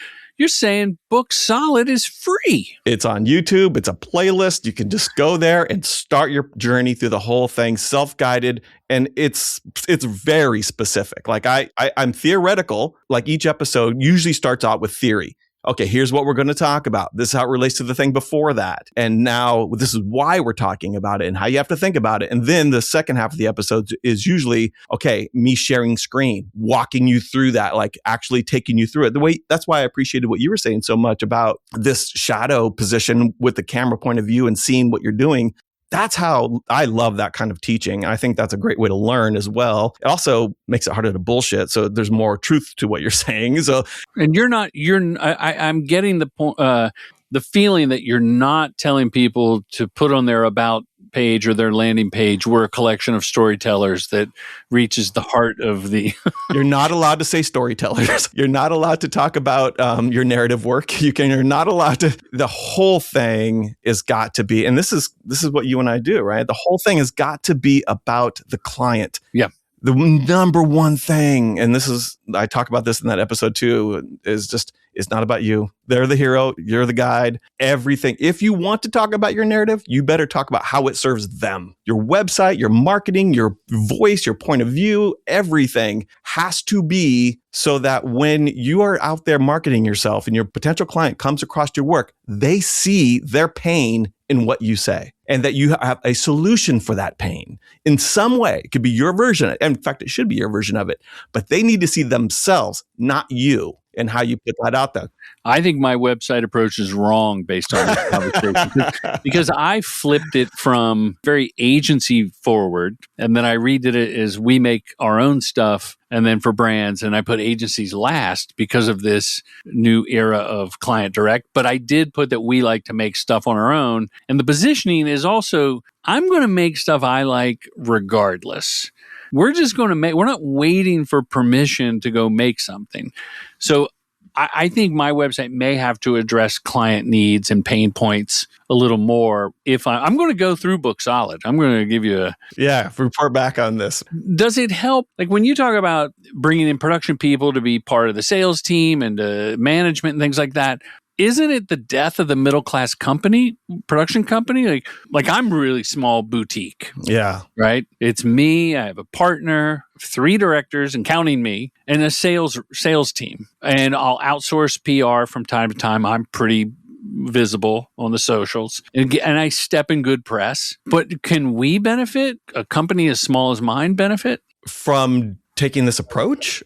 saying Book Solid is free. It's on YouTube. It's a playlist. You can just go there and start your journey through the whole thing, self-guided, and it's very specific. Like I'm theoretical. Like each episode usually starts out with theory. Okay, here's what we're going to talk about. This is how it relates to the thing before that. And now this is why we're talking about it and how you have to think about it. And then the second half of the episode is usually, okay, me sharing screen, walking you through that, like actually taking you through it. That's why I appreciated what you were saying so much about this shadow position with the camera point of view and seeing what you're doing. That's how I love that kind of teaching. I think that's a great way to learn as well. It also makes it harder to bullshit. So there's more truth to what you're saying. So, and I'm getting the point, the feeling that you're not telling people to put on their about page or their landing page, we're a collection of storytellers that reaches the heart of the. You're not allowed to say storytellers. You're not allowed to talk about your narrative work. You're not allowed to. The whole thing has got to be, and this is what you and I do, right? The whole thing has got to be about the client. Yeah. The number one thing, and I talk about this in that episode too, it's not about you. They're the hero. You're the guide. Everything. If you want to talk about your narrative, you better talk about how it serves them. Your website, your marketing, your voice, your point of view, everything has to be so that when you are out there marketing yourself and your potential client comes across your work, they see their pain in what you say and that you have a solution for that pain in some way. It could be your version. In fact, it should be your version of it, but they need to see themselves, not you, and how you put that out there. I think my website approach is wrong based on this conversation because I flipped it from very agency forward, and then I redid it as we make our own stuff, and then for brands, and I put agencies last because of this new era of client direct. But I did put that we like to make stuff on our own, and the positioning is also, I'm going to make stuff I like regardless. We're just going to we're not waiting for permission to go make something. So I think my website may have to address client needs and pain points a little more. If I'm going to go through Book Solid, I'm going to give you report back on this. Does it help? Like when you talk about bringing in production people to be part of the sales team and management and things like that, isn't it the death of the middle class production company? Like I'm really small boutique. Yeah. Right. It's me. I have a partner, 3 directors and counting me, and a sales team. And I'll outsource PR from time to time. I'm pretty visible on the socials and I step in good press. But can we benefit? A company as small as mine benefit? From taking this approach?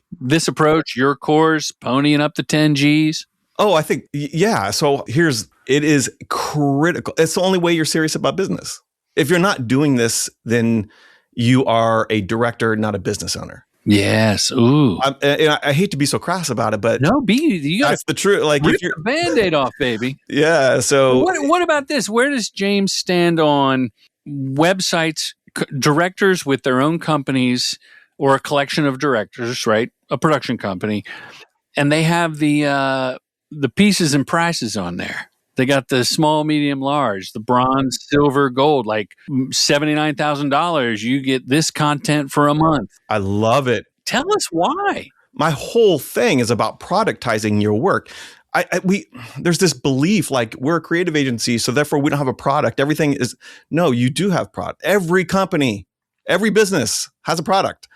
Your course, ponying up the 10 Gs? Oh, I think, yeah. So it is critical. It's the only way you're serious about business. If you're not doing this, then you are a director, not a business owner. Yes. Ooh. I hate to be so crass about it, but that's the truth. Like rip the Band-Aid off, baby. Yeah. So what about this? Where does James stand on websites, directors with their own companies or a collection of directors, right? A production company, and they have the pieces and prices on there. They got the small, medium, large, the bronze, silver, gold, like $79,000. You get this content for a month. I love it. Tell us why. My whole thing is about productizing your work. There's this belief like we're a creative agency, so therefore we don't have a product. Everything is, no, you do have product. Every company, every business has a product.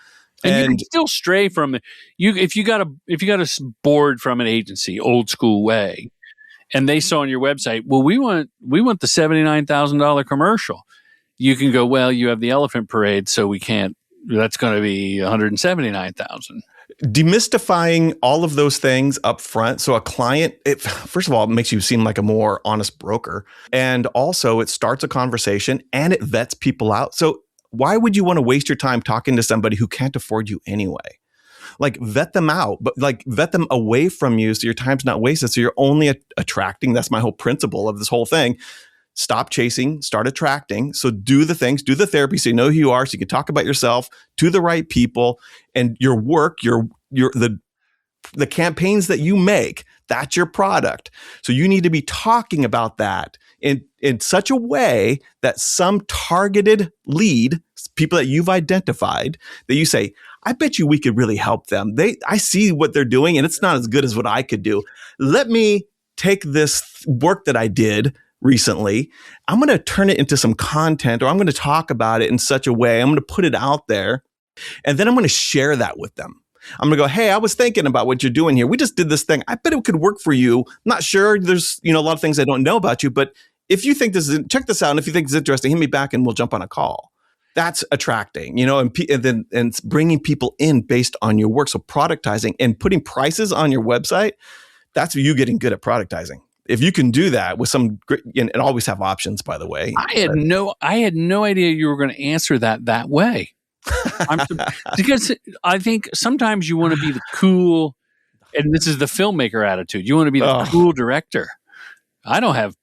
And you can still stray from it. If you got a board from an agency, old school way, and they saw on your website, well, we want the $79,000 commercial. You can go, well, you have the elephant parade, so we can't. That's going to be $179,000. Demystifying all of those things up front. So a client, first of all, it makes you seem like a more honest broker, and also it starts a conversation and it vets people out. So why would you want to waste your time talking to somebody who can't afford you anyway? Like vet them out, but like vet them away from you so your time's not wasted. So you're only attracting. That's my whole principle of this whole thing. Stop chasing, start attracting. So do the things, do the therapy so you know who you are, so you can talk about yourself to the right people, and your work, the the campaigns that you make, that's your product. So you need to be talking about that in such a way that some targeted lead, people that you've identified, that you say, I bet you we could really help them. I see what they're doing and it's not as good as what I could do. Let me take this work that I did recently. I'm going to turn it into some content, or I'm going to talk about it in such a way. I'm going to put it out there, and then I'm going to share that with them. I'm going to go, hey, I was thinking about what you're doing here. We just did this thing. I bet it could work for you. Not sure. There's, a lot of things I don't know about you, but if you think check this out. And if you think it's interesting, hit me back and we'll jump on a call. That's attracting, and bringing people in based on your work. So productizing and putting prices on your website, that's you getting good at productizing. If you can do that with some great, and always have options, by the way. I had no idea you were going to answer that way. Because I think sometimes you want to be the cool, and this is the filmmaker attitude. You want to be the cool director. I don't have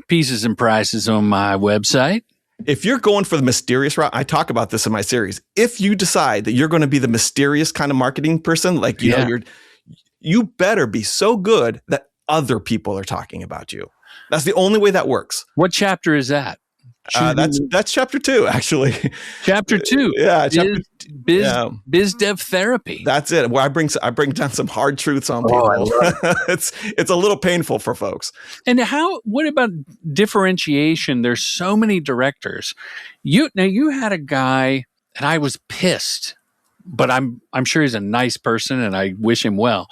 pieces and prices on my website. If you're going for the mysterious route, I talk about this in my series. If you decide that you're going to be the mysterious kind of marketing person, like you better be so good that other people are talking about you. That's the only way that works. What chapter is that? That's chapter 2, actually. Chapter 2. Yeah, biz dev therapy. That's it. Where I bring down some hard truths on people. It's a little painful for folks. And what about differentiation? There's so many directors. You had a guy, and I was pissed, but I'm sure he's a nice person and I wish him well.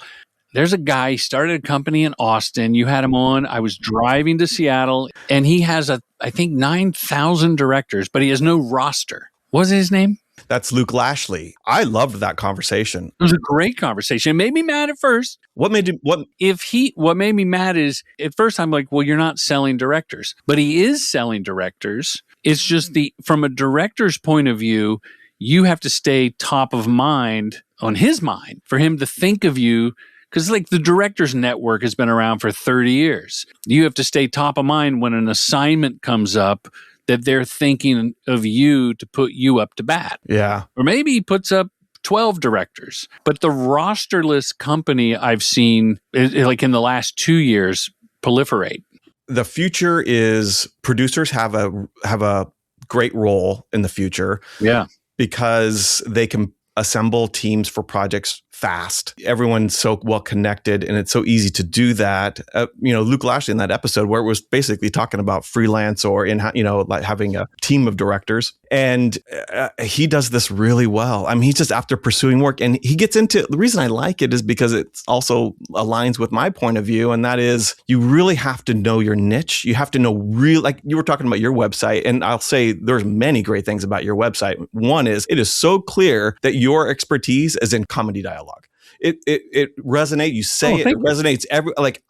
There's a guy, he started a company in Austin. You had him on. I was driving to Seattle, and he has I think 9,000 directors, but he has no roster. What was his name? That's Luke Lashley. I loved that conversation. It was a great conversation. It made me mad at first. What made me mad is at first I'm like, well, you're not selling directors, but he is selling directors. It's just from a director's point of view, you have to stay top of mind on his mind for him to think of you. Because the Directors Network has been around for 30 years. You have to stay top of mind when an assignment comes up that they're thinking of you to put you up to bat. Yeah. Or maybe he puts up 12 directors. But the rosterless company I've seen, in the last 2 years, proliferate. The future is producers have a great role in the future. Yeah. Because they can assemble teams for projects fast. Everyone's so well connected, and it's so easy to do that. Luke Lashley in that episode where it was basically talking about freelance or like having a team of directors, and he does this really well. I mean, he's just after pursuing work, and he gets into the reason I like it is because it also aligns with my point of view, and that is you really have to know your niche. You have to know like you were talking about your website, and I'll say there's many great things about your website. One is it is so clear that your expertise is in comedy dialogue. It resonates. You say it resonates.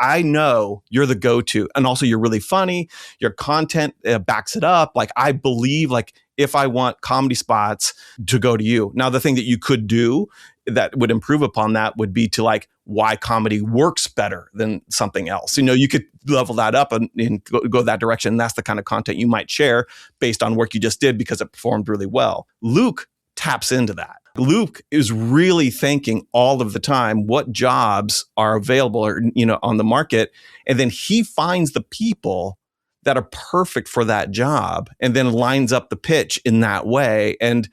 I know you're the go-to, and also you're really funny. Your content backs it up. I believe if I want comedy spots to go to you. Now, the thing that you could do that would improve upon that would be to why comedy works better than something else. You could level that up and go that direction. That's the kind of content you might share based on work you just did because it performed really well. Luke taps into that. Luke is really thinking all of the time what jobs are available or, on the market. And then he finds the people that are perfect for that job and then lines up the pitch in that way. And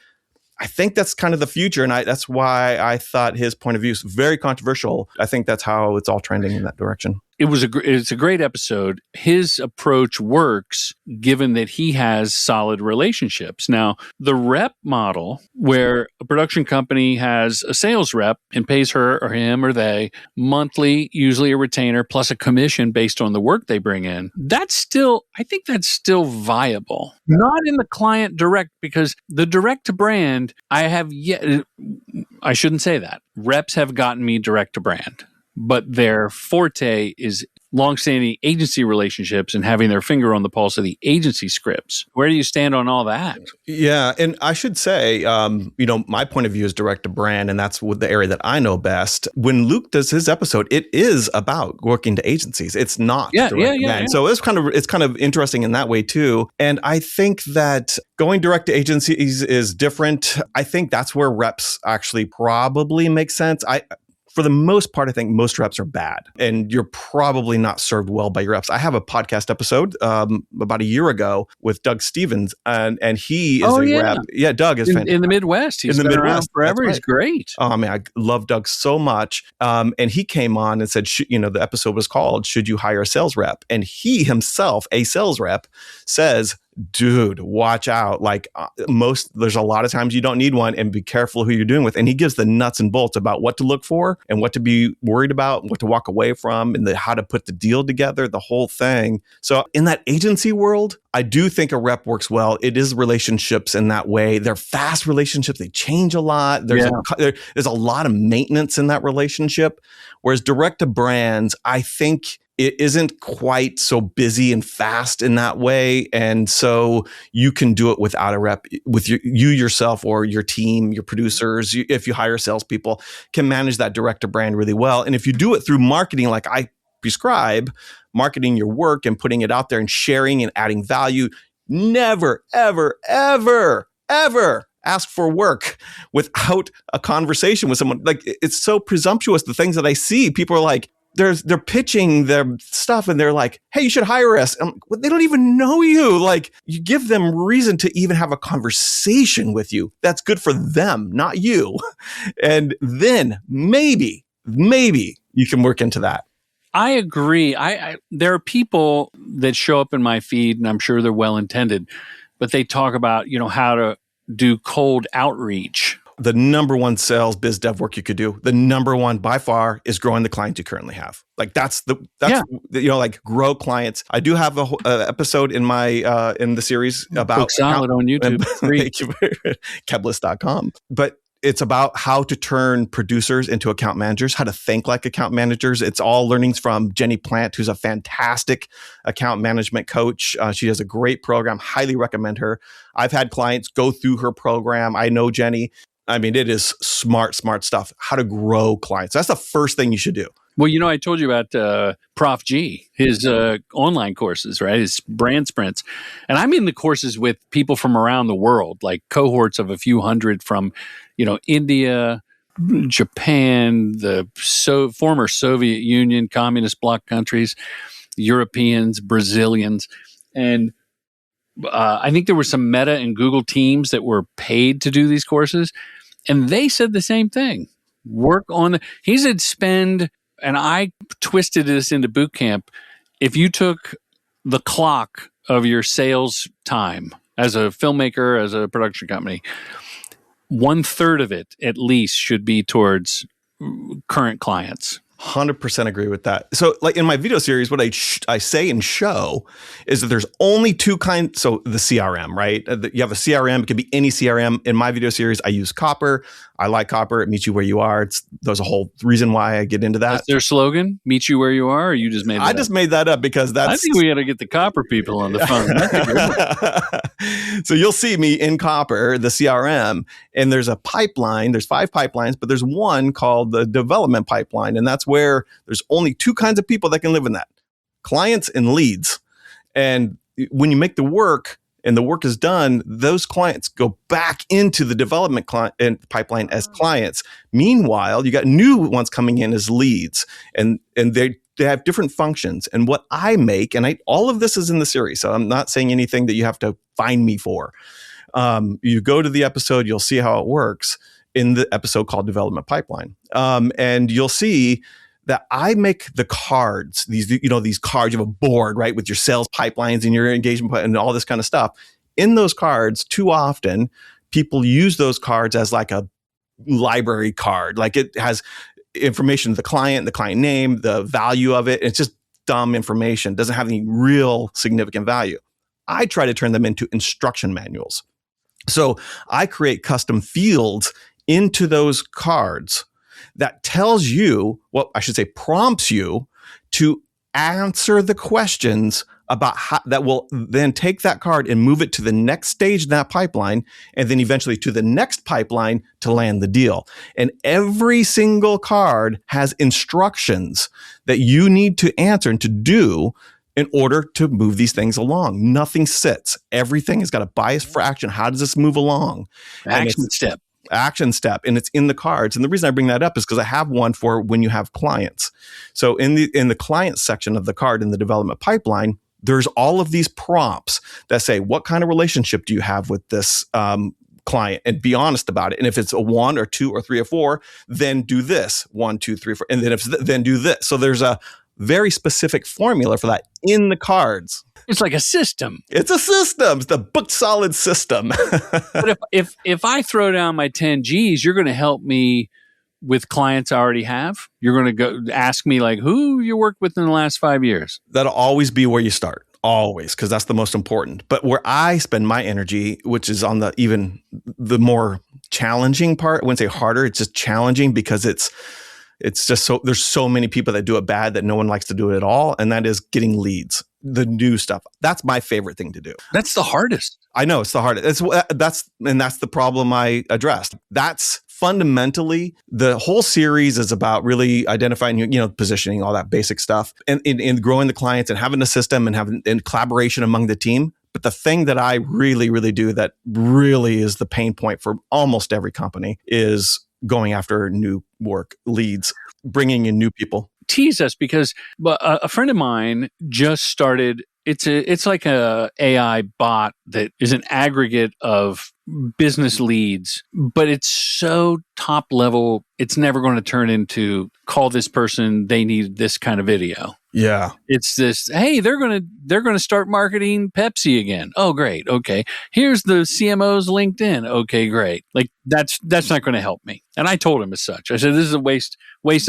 I think that's kind of the future. And that's why I thought his point of view is very controversial. I think that's how it's all trending in that direction. It's a great episode. His approach works given that he has solid relationships. Now, the rep model, where a production company has a sales rep and pays her or him or they monthly, usually a retainer plus a commission based on the work they bring in, I think that's still viable. Not in the client direct, because the direct to brand, I shouldn't say that. Reps have gotten me direct to brand. But their forte is longstanding agency relationships and having their finger on the pulse of the agency scripts. Where do you stand on all that? Yeah. And I should say, my point of view is direct to brand, and that's the area that I know best. When Luke does his episode, it is about working to agencies. It's not direct to brand. Yeah. So it's kind of interesting in that way too. And I think that going direct to agencies is different. I think that's where reps actually probably make sense. for the most part, I think most reps are bad, and you're probably not served well by your reps. I have a podcast episode about a year ago with Doug Stevens, and he is rep. Yeah, Doug is fantastic. In the Midwest. He's been around forever. Right. He's great. Oh, man, I love Doug so much. And he came on and said, the episode was called, "Should You Hire a Sales Rep?" And he himself, a sales rep, says, dude, watch out. Like there's a lot of times you don't need one, and be careful who you're doing with. And he gives the nuts and bolts about what to look for and what to be worried about, what to walk away from, and how to put the deal together, the whole thing. So in that agency world, I do think a rep works well. It is relationships in that way. They're fast relationships. They change a lot. There's a lot of maintenance in that relationship. Whereas direct to brands, I think it isn't quite so busy and fast in that way. And so you can do it without a rep, with you yourself or your team, your producers. If you hire salespeople, can manage that direct to brand really well. And if you do it through marketing, like I prescribe, marketing your work and putting it out there and sharing and adding value, never, ever, ever, ever ask for work without a conversation with someone. Like, it's so presumptuous. The things that I see, people are like, they're pitching their stuff and they're like, hey, you should hire us. And they don't even know you. Like, you give them reason to even have a conversation with you. That's good for them, not you. And then maybe you can work into that. I agree. There are people that show up in my feed, and I'm sure they're well-intended, but they talk about, how to do cold outreach. The number one sales biz dev work you could do, the number one by far, is growing the clients you currently have. Like that's like grow clients. I do have a episode in my in the series about Book Solid on YouTube. Thank you, Keblas.com. But it's about how to turn producers into account managers, how to think like account managers. It's all learnings from Jenny Plant, who's a fantastic account management coach. She has a great program. Highly recommend her. I've had clients go through her program. I know Jenny. I mean, it is smart stuff. How to grow clients. That's the first thing you should do. Well, I told you about Prof G, his online courses, right? His brand sprints. And I'm in the courses with people from around the world, like cohorts of a few hundred from, India, Japan, the former Soviet Union, communist bloc countries, Europeans, Brazilians. And I think there were some Meta and Google teams that were paid to do these courses. And they said the same thing. He said spend, and I twisted this into boot camp. If you took the clock of your sales time as a filmmaker, as a production company, 1/3 of it at least should be towards current clients. 100% agree with that. So like in my video series, what I say and show is that there's only two kinds. So the CRM, right? You have a CRM. It could be any CRM. In my video series, I use Copper. I like Copper. It meets you where you are. There's a whole reason why I get into that. That's their slogan? Meet you where you are? Or you just made that up? I just made that up because that's... I think we got to get the Copper people on the phone. So you'll see me in Copper, the CRM, and there's a pipeline. There's 5 pipelines, but there's one called the development pipeline. And that's where there's only 2 kinds of people that can live in that: clients and leads. And when you make the work and the work is done, those clients go back into the development pipeline as clients. Meanwhile, you got new ones coming in as leads, and they have different functions. And what I make, and all of this is in the series, so I'm not saying anything that you have to find me for. You go to the episode, you'll see how it works in the episode called Development Pipeline. And you'll see that I make the cards, these cards, you have a board, right, with your sales pipelines and your engagement and all this kind of stuff. In those cards, too often, people use those cards as like a library card. Like it has information of the client name, the value of it. It's just dumb information. It doesn't have any real significant value. I try to turn them into instruction manuals. So I create custom fields into those cards that tells you, prompts you to answer the questions about how that will then take that card and move it to the next stage in that pipeline, and then eventually to the next pipeline to land the deal. And every single card has instructions that you need to answer and to do in order to move these things along. Nothing sits. Everything has got a bias for action. How does this move along? Action step. action step, and it's in the cards. And the reason I bring that up is because I have one for when you have clients. So in the client section of the card in the development pipeline, there's all of these prompts that say, what kind of relationship do you have with this client, and be honest about it. And if it's a 1 or 2 or 3 or 4, then do this 1, 2, 3, 4, and then then do this. So there's a very specific formula for that in the cards. It's like a system. It's a system. It's the book solid system. But if I throw down my 10 G's, you're going to help me with clients I already have. You're going to go ask me like, who you worked with in the last 5 years. That'll always be where you start. Always, because that's the most important. But where I spend my energy, which is on the more challenging part, I wouldn't say harder, it's just challenging because it's just there's so many people that do it bad that no one likes to do it at all. And that is getting leads, the new stuff. That's my favorite thing to do. That's the hardest. I know it's the hardest. That's the problem I addressed. That's fundamentally, the whole series is about really identifying, positioning, all that basic stuff, and in growing the clients and having a system and having collaboration among the team. But the thing that I really, really do that really is the pain point for almost every company is going after new work, leads, bringing in new people. Tease us, because a friend of mine just started. It's like a AI bot that is an aggregate of business leads, but it's so top level. It's never going to turn into call this person. They need this kind of video. Yeah. It's this, hey, they're going to start marketing Pepsi again. Oh, great. Okay. Here's the CMO's LinkedIn. Okay, great. Like that's not going to help me. And I told him as such. I said, this is a waste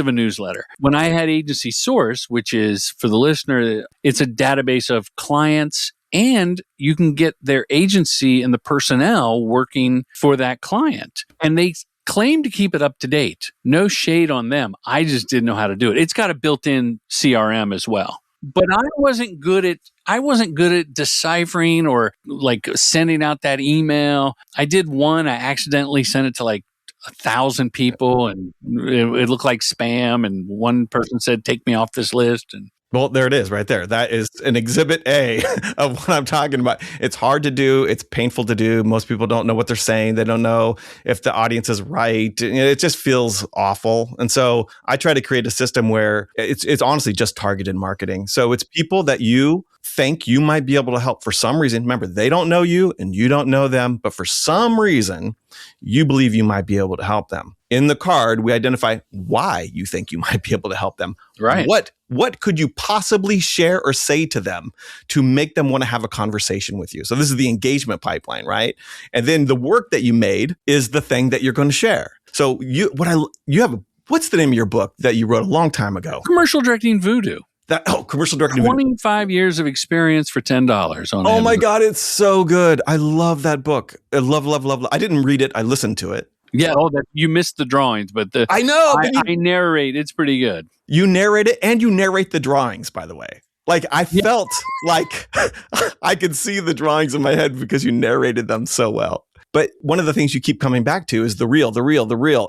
of a newsletter. When I had Agency Source, which is, for the listener, it's a database of clients, and you can get their agency and the personnel working for that client. And they claim to keep it up to date. No shade on them. I just didn't know how to do it. It's got a built-in CRM as well. But I wasn't good at deciphering or like sending out that email. I did one. I accidentally sent it to like 1,000 people, and it looked like spam. And one person said, "Take me off this list." And well, there it is right there. That is an exhibit A of what I'm talking about. It's hard to do. It's painful to do. Most people don't know what they're saying. They don't know if the audience is right. It just feels awful. And so I try to create a system where it's honestly just targeted marketing. So it's people that you think you might be able to help for some reason. Remember, they don't know you and you don't know them, but for some reason, you believe you might be able to help them. In the card, we identify why you think you might be able to help them. Right. What could you possibly share or say to them to make them want to have a conversation with you? So this is the engagement pipeline, right? And then the work that you made is the thing that you're going to share. So what's the name of your book that you wrote a long time ago? Commercial Directing Voodoo. Commercial Directing. 25 years of experience for $10 on Oh Amazon. my God, it's so good. I love that book. I love. I didn't read it. I listened to it. Yeah, you missed the drawings, but I know. I narrate. It's pretty good. You narrate it, and you narrate the drawings, by the way. Like I felt like I could see the drawings in my head because you narrated them so well. But one of the things you keep coming back to is the real.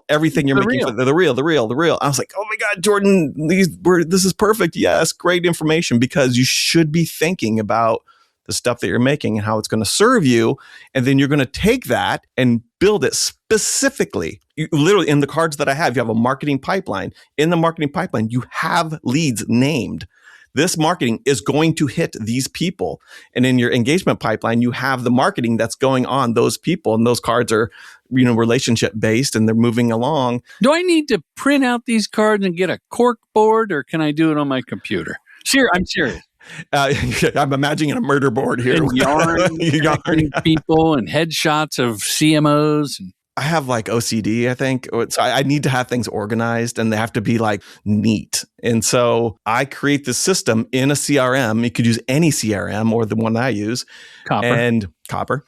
Everything you're making, the real. I was like, oh my God, Jordan, this is perfect. Yes, great information, because you should be thinking about the stuff that you're making and how it's going to serve you. And then you're going to take that and build it specifically. Literally in the cards that I have, you have a marketing pipeline. In the marketing pipeline, you have leads named. This marketing is going to hit these people. And in your engagement pipeline, you have the marketing that's going on those people. And those cards are, relationship based, and they're moving along. Do I need to print out these cards and get a cork board, or can I do it on my computer? I'm serious. I'm imagining a murder board here. And yarn people and headshots of CMOs. I have like OCD, I think. So I need to have things organized, and they have to be like neat. And so I create this system in a CRM. You could use any CRM or the one I use. Copper.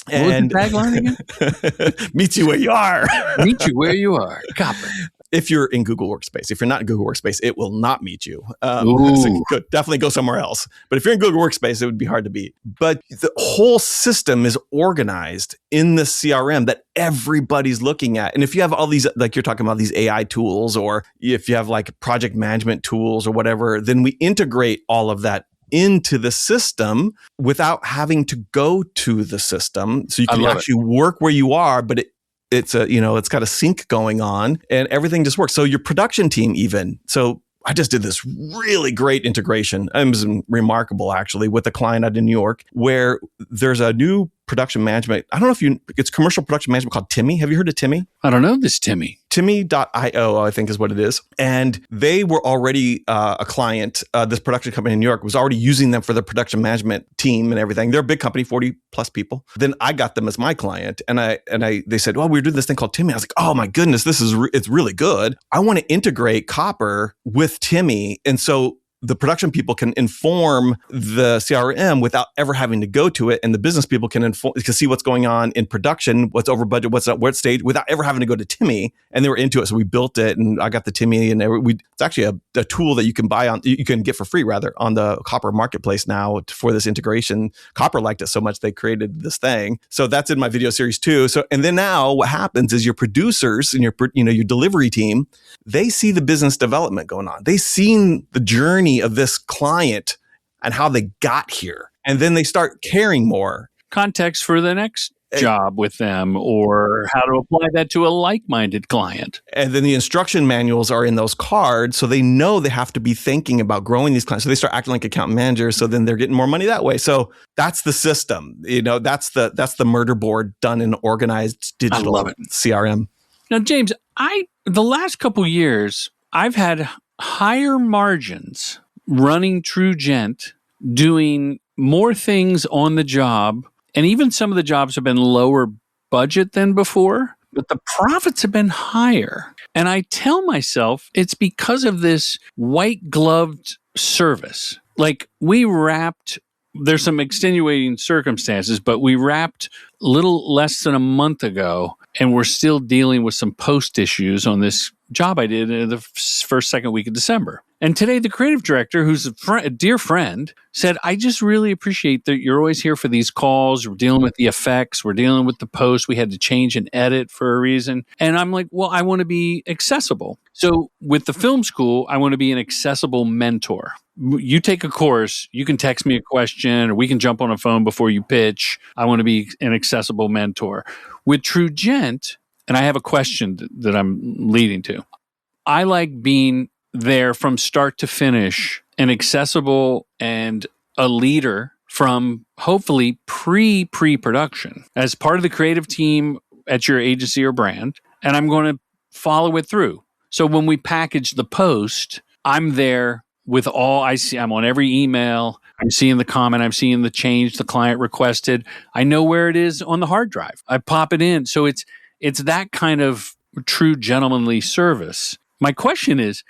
What was the tagline again? Meet you where you are. Meet you where you are. Copper. If you're in Google Workspace. If you're not in Google Workspace, it will not meet you. So definitely go somewhere else. But if you're in Google Workspace, it would be hard to beat. But the whole system is organized in the CRM that everybody's looking at. And if you have all these, like you're talking about these AI tools, or if you have like project management tools or whatever, then we integrate all of that into the system without having to go to the system. So you can actually work where you are, but it's got a sync going on and everything just works. So your production team even, so I just did this really great integration. It was remarkable, actually, with a client out in New York where there's a new production management. I don't know if it's commercial production management called Timmy. Have you heard of Timmy? I don't know this Timmy. Timmy.io, I think is what it is. And they were already a client. This production company in New York was already using them for the production management team and everything. They're a big company, 40 plus people. Then I got them as my client and they said, well, we're doing this thing called Timmy. I was like, oh my goodness, it's really good. I want to integrate Copper with Timmy. And so the production people can inform the CRM without ever having to go to it. And the business people can see what's going on in production, what's over budget, what's at what stage, without ever having to go to Timmy. And they were into it. So we built it and I got the Timmy and it's actually a tool that you can you can get for free rather on the Copper marketplace now for this integration. Copper liked it so much they created this thing. So that's in my video series too. So, and then now what happens is your producers and your delivery team, they see the business development going on. They've seen the journey of this client and how they got here. And then they start caring more. Context for the next job with them or how to apply that to a like-minded client. And then the instruction manuals are in those cards. So they know they have to be thinking about growing these clients. So they start acting like account managers. So then they're getting more money that way. So that's the system. That's the murder board done in organized digital CRM. Now, James, the last couple years, I've had higher margins running TrueGent, doing more things on the job, and even some of the jobs have been lower budget than before, but the profits have been higher. And I tell myself it's because of this white-gloved service. Like there's some extenuating circumstances, but we wrapped a little less than a month ago, and we're still dealing with some post issues on this job I did in the second week of December. And today, the creative director, who's a dear friend, said, I just really appreciate that you're always here for these calls. We're dealing with the effects. We're dealing with the post. We had to change an edit for a reason. And I'm like, well, I want to be accessible. So with the film school, I want to be an accessible mentor. You take a course, you can text me a question, or we can jump on a phone before you pitch. I want to be an accessible mentor. With TrueGent, and I have a question that I'm leading to, I like being there from start to finish, and accessible and a leader from hopefully pre-production as part of the creative team at your agency or brand. And I'm going to follow it through. So when we package the post, I'm there with all I see. I'm on every email. I'm seeing the comment. I'm seeing the change the client requested. I know where it is on the hard drive. I pop it in. So it's that kind of true gentlemanly service. My question is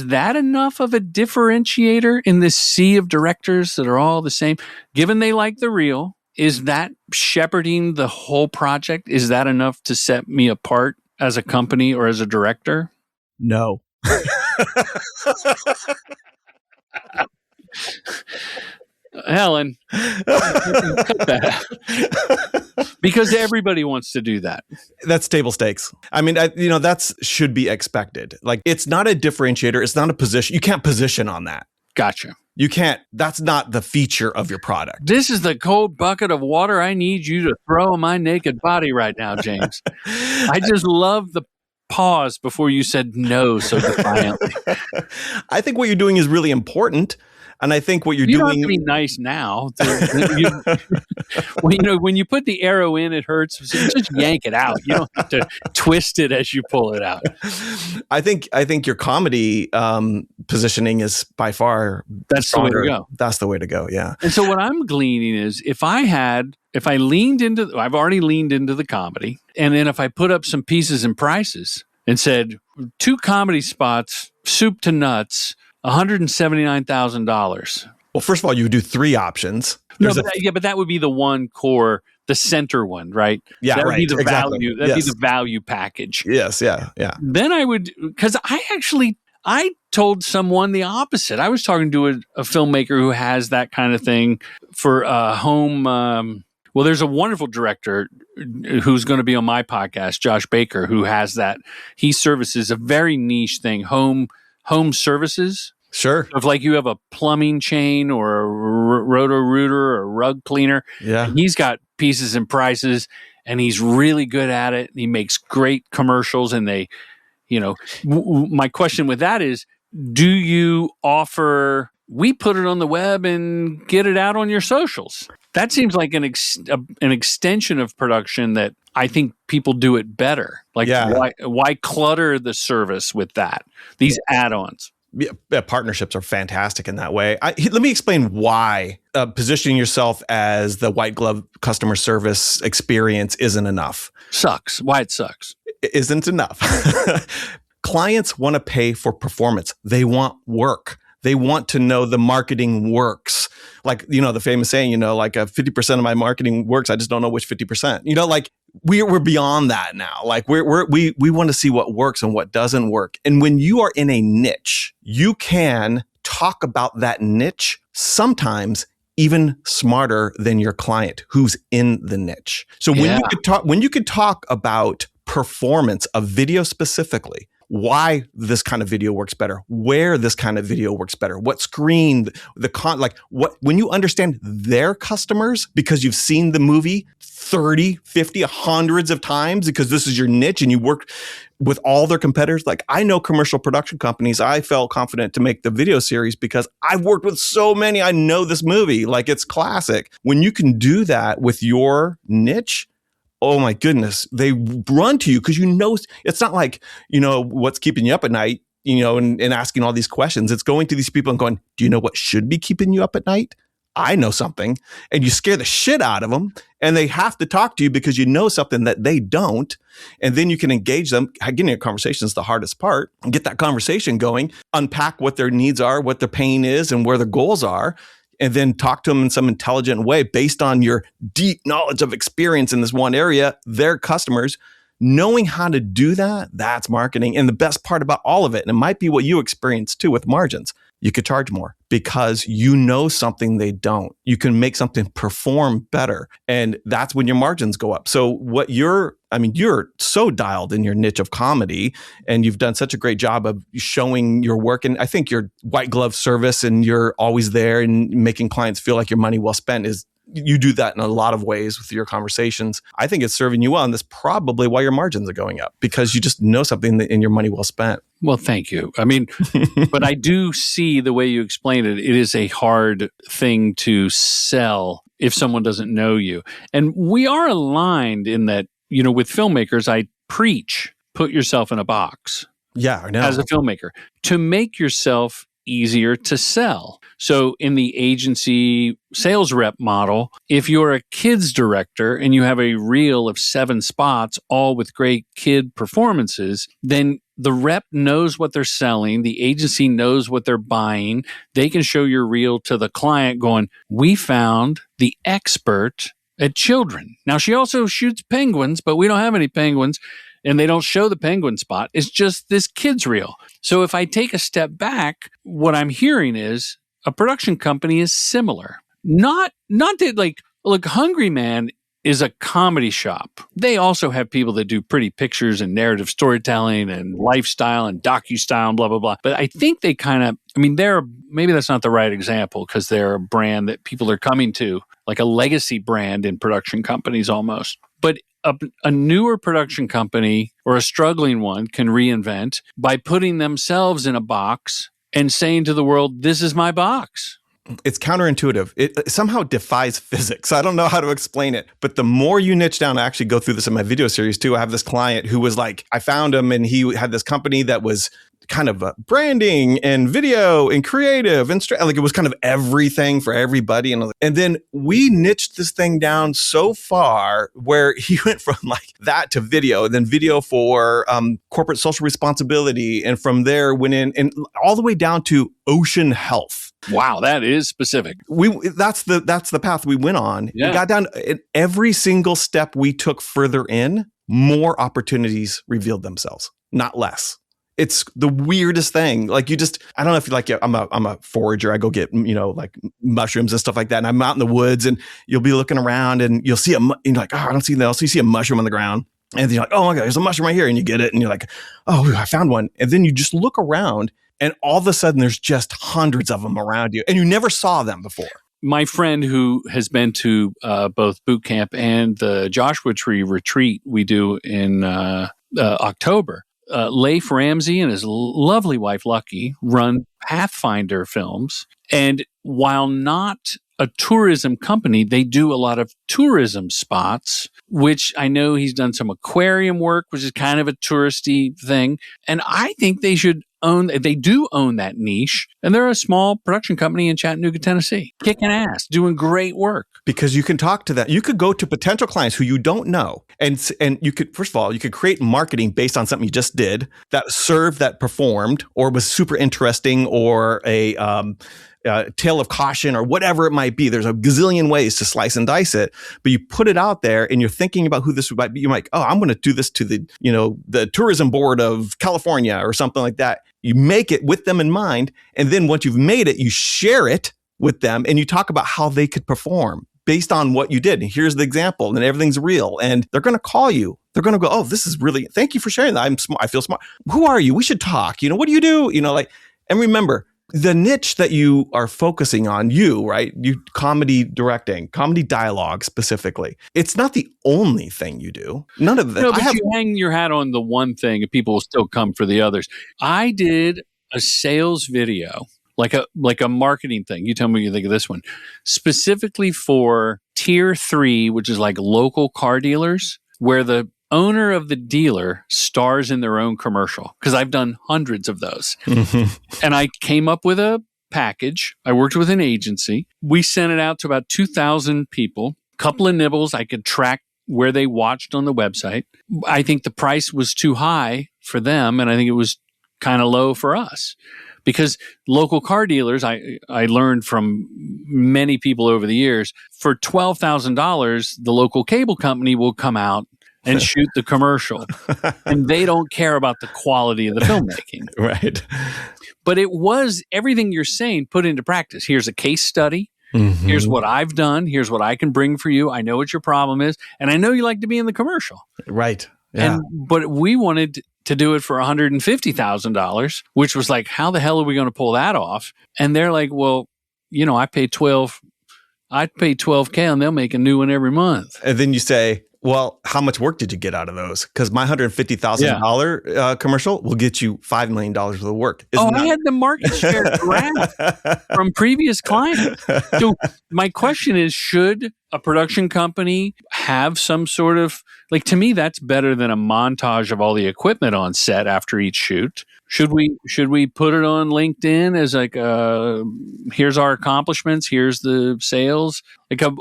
that enough of a differentiator in this sea of directors that are all the same? Given they like the real, is that shepherding the whole project? Is that enough to set me apart as a company or as a director? No. Helen, cut that. Because everybody wants to do that. That's table stakes. I mean, that should be expected. Like, it's not a differentiator. It's not a position. You can't position on that. Gotcha. You can't. That's not the feature of your product. This is the cold bucket of water I need you to throw on my naked body right now, James. I just love the pause before you said no so defiantly. I think what you're doing is really important. And I think what you're doing... You don't have to be nice now. When you put the arrow in, it hurts. Just yank it out. You don't have to twist it as you pull it out. I think your comedy positioning is by far stronger. The way to go. That's the way to go, yeah. And so what I'm gleaning is if I leaned into... I've already leaned into the comedy. And then if I put up some pieces and prices and said, 2 comedy spots, soup to nuts... $179,000. Well, first of all, you would do 3 options. But that would be the one core, the center one, right? Yeah, that would right. be the Exactly. value. That'd be the value package. Yes, yeah. Then I would, because I told someone the opposite. I was talking to a filmmaker who has that kind of thing for home. Well, there's a wonderful director who's going to be on my podcast, Josh Baker, who has that. He services a very niche thing, home services. Sure. If like you have a plumbing chain or a roto-rooter or a rug cleaner, yeah, he's got pieces and prices, and he's really good at it. And he makes great commercials, and they, my question with that is, do you offer, we put it on the web and get it out on your socials? That seems like an extension of production that I think people do it better. Like, why clutter the service with that? These add-ons. Yeah, partnerships are fantastic in that way. Let me explain why positioning yourself as the white glove customer service experience isn't enough. Sucks. Why it sucks. It isn't enough. Clients want to pay for performance. They want work. They want to know the marketing works. Like, the famous saying, like 50% of my marketing works. I just don't know which 50%. Like we're beyond that now. Like we want to see what works and what doesn't work. And when you are in a niche, you can talk about that niche sometimes even smarter than your client who's in the niche. So when you could talk about performance of video specifically, why this kind of video works better, where this kind of video works better, what screen, when you understand their customers because you've seen the movie 30, 50, hundreds of times because this is your niche and you work with all their competitors. Like, I know commercial production companies. I felt confident to make the video series because I've worked with so many. I know this movie, like it's classic. When you can do that with your niche, oh my goodness, they run to you because it's not like, what's keeping you up at night, and asking all these questions. It's going to these people and going, do you know what should be keeping you up at night? I know something. And you scare the shit out of them and they have to talk to you because you know something that they don't. And then you can engage them. Getting a conversation is the hardest part. Get that conversation going, unpack what their needs are, what their pain is, and where their goals are. And then talk to them in some intelligent way based on your deep knowledge of experience in this one area, their customers. Knowing how to do that, that's marketing. And the best part about all of it, and it might be what you experience too with margins, you could charge more because you know something they don't. You can make something perform better. And that's when your margins go up. So you're so dialed in your niche of comedy and you've done such a great job of showing your work. And I think your white glove service and you're always there and making clients feel like your money well spent you do that in a lot of ways with your conversations. I think it's serving you well. And that's probably why your margins are going up because you just know something in your money well spent. Well, thank you. But I do see the way you explained it. It is a hard thing to sell if someone doesn't know you. And we are aligned in that, with filmmakers, I preach, put yourself in a box. Yeah, I know. As a filmmaker, to make yourself easier to sell. So in the agency sales rep model, if you're a kids director and you have a reel of 7 spots, all with great kid performances, then the rep knows what they're selling. The agency knows what they're buying. They can show your reel to the client going, we found the expert at children. Now, she also shoots penguins, but we don't have any penguins. And they don't show the penguin spot. It's just this kid's reel. So if I take a step back, what I'm hearing is a production company is similar. Not that look, Hungry Man is a comedy shop. They also have people that do pretty pictures and narrative storytelling and lifestyle and docu-style and blah, blah, blah. But I think they kind of, maybe that's not the right example because they're a brand that people are coming to, like a legacy brand in production companies almost. But a newer production company or a struggling one can reinvent by putting themselves in a box and saying to the world, this is my box. It's counterintuitive. It somehow defies physics. I don't know how to explain it. But the more you niche down, I actually go through this in my video series too. I have this client who was like, I found him and he had this company that was kind of branding and video and creative and like it was kind of everything for everybody. And then we niched this thing down so far where he went from like that to video, and then video for corporate social responsibility. And from there went in and all the way down to ocean health. Wow, that is specific. That's the path we went on. Yeah. We got down in every single step we took further in, more opportunities revealed themselves, not less. It's the weirdest thing. Like I don't know if you like, I'm a forager. I go get, like mushrooms and stuff like that. And I'm out in the woods and you'll be looking around and you'll see you're like, oh, I don't see anything else. So you see a mushroom on the ground and then you're like, oh my God, there's a mushroom right here. And you get it and you're like, oh, I found one. And then you just look around and all of a sudden there's just hundreds of them around you and you never saw them before. my friend who has been to both boot camp and the Joshua Tree retreat we do in October, Leif Ramsey and his lovely wife Lucky run Pathfinder Films. And while not a tourism company, they do a lot of tourism spots, which I know he's done some aquarium work, which is kind of a touristy thing. And I think they do own that niche. And they're a small production company in Chattanooga, Tennessee, kicking ass, doing great work. Because you can talk to them. You could go to potential clients who you don't know. And you could, first of all, you could create marketing based on something you just did that served, that performed, or was super interesting, or a tale of caution, or whatever it might be. There's a gazillion ways to slice and dice it, but you put it out there and you're thinking about who this might be. You're like, oh, I'm going to do this to the tourism board of California or something like that. You make it with them in mind. And then once you've made it, you share it with them and you talk about how they could perform based on what you did. And here's the example, and everything's real. And they're going to call you. They're going to go, oh, this is really, thank you for sharing that. I feel smart. Who are you? We should talk. What do you do? And remember, the niche that you are focusing on, right? You comedy directing, comedy dialogue specifically. It's not the only thing you do. None of that. No, but you hang your hat on the one thing and people will still come for the others. I did a sales video, like a marketing thing. You tell me what you think of this one. Specifically for tier 3, which is like local car dealers, where the owner of the dealer stars in their own commercial, because I've done hundreds of those. Mm-hmm. And I came up with a package. I worked with an agency. We sent it out to about 2,000 people. Couple of nibbles. I could track where they watched on the website. I think the price was too high for them, and I think it was kind of low for us. Because local car dealers, I learned from many people over the years, for $12,000, the local cable company will come out and shoot the commercial. And they don't care about the quality of the filmmaking. Right. But it was everything you're saying put into practice. Here's a case study. Mm-hmm. Here's what I've done. Here's what I can bring for you. I know what your problem is. And I know you like to be in the commercial. Right. Yeah. But we wanted to do it for $150,000, which was like, how the hell are we going to pull that off? And they're like, well, I'd pay $12K and they'll make a new one every month. And then you say, well, how much work did you get out of those? Because my $150,000 commercial will get you $5 million worth of work. I had the market share graph from previous clients. So my question is, should a production company have some sort of, to me, that's better than a montage of all the equipment on set after each shoot. Should we put it on LinkedIn as like here's our accomplishments, here's the sales, like a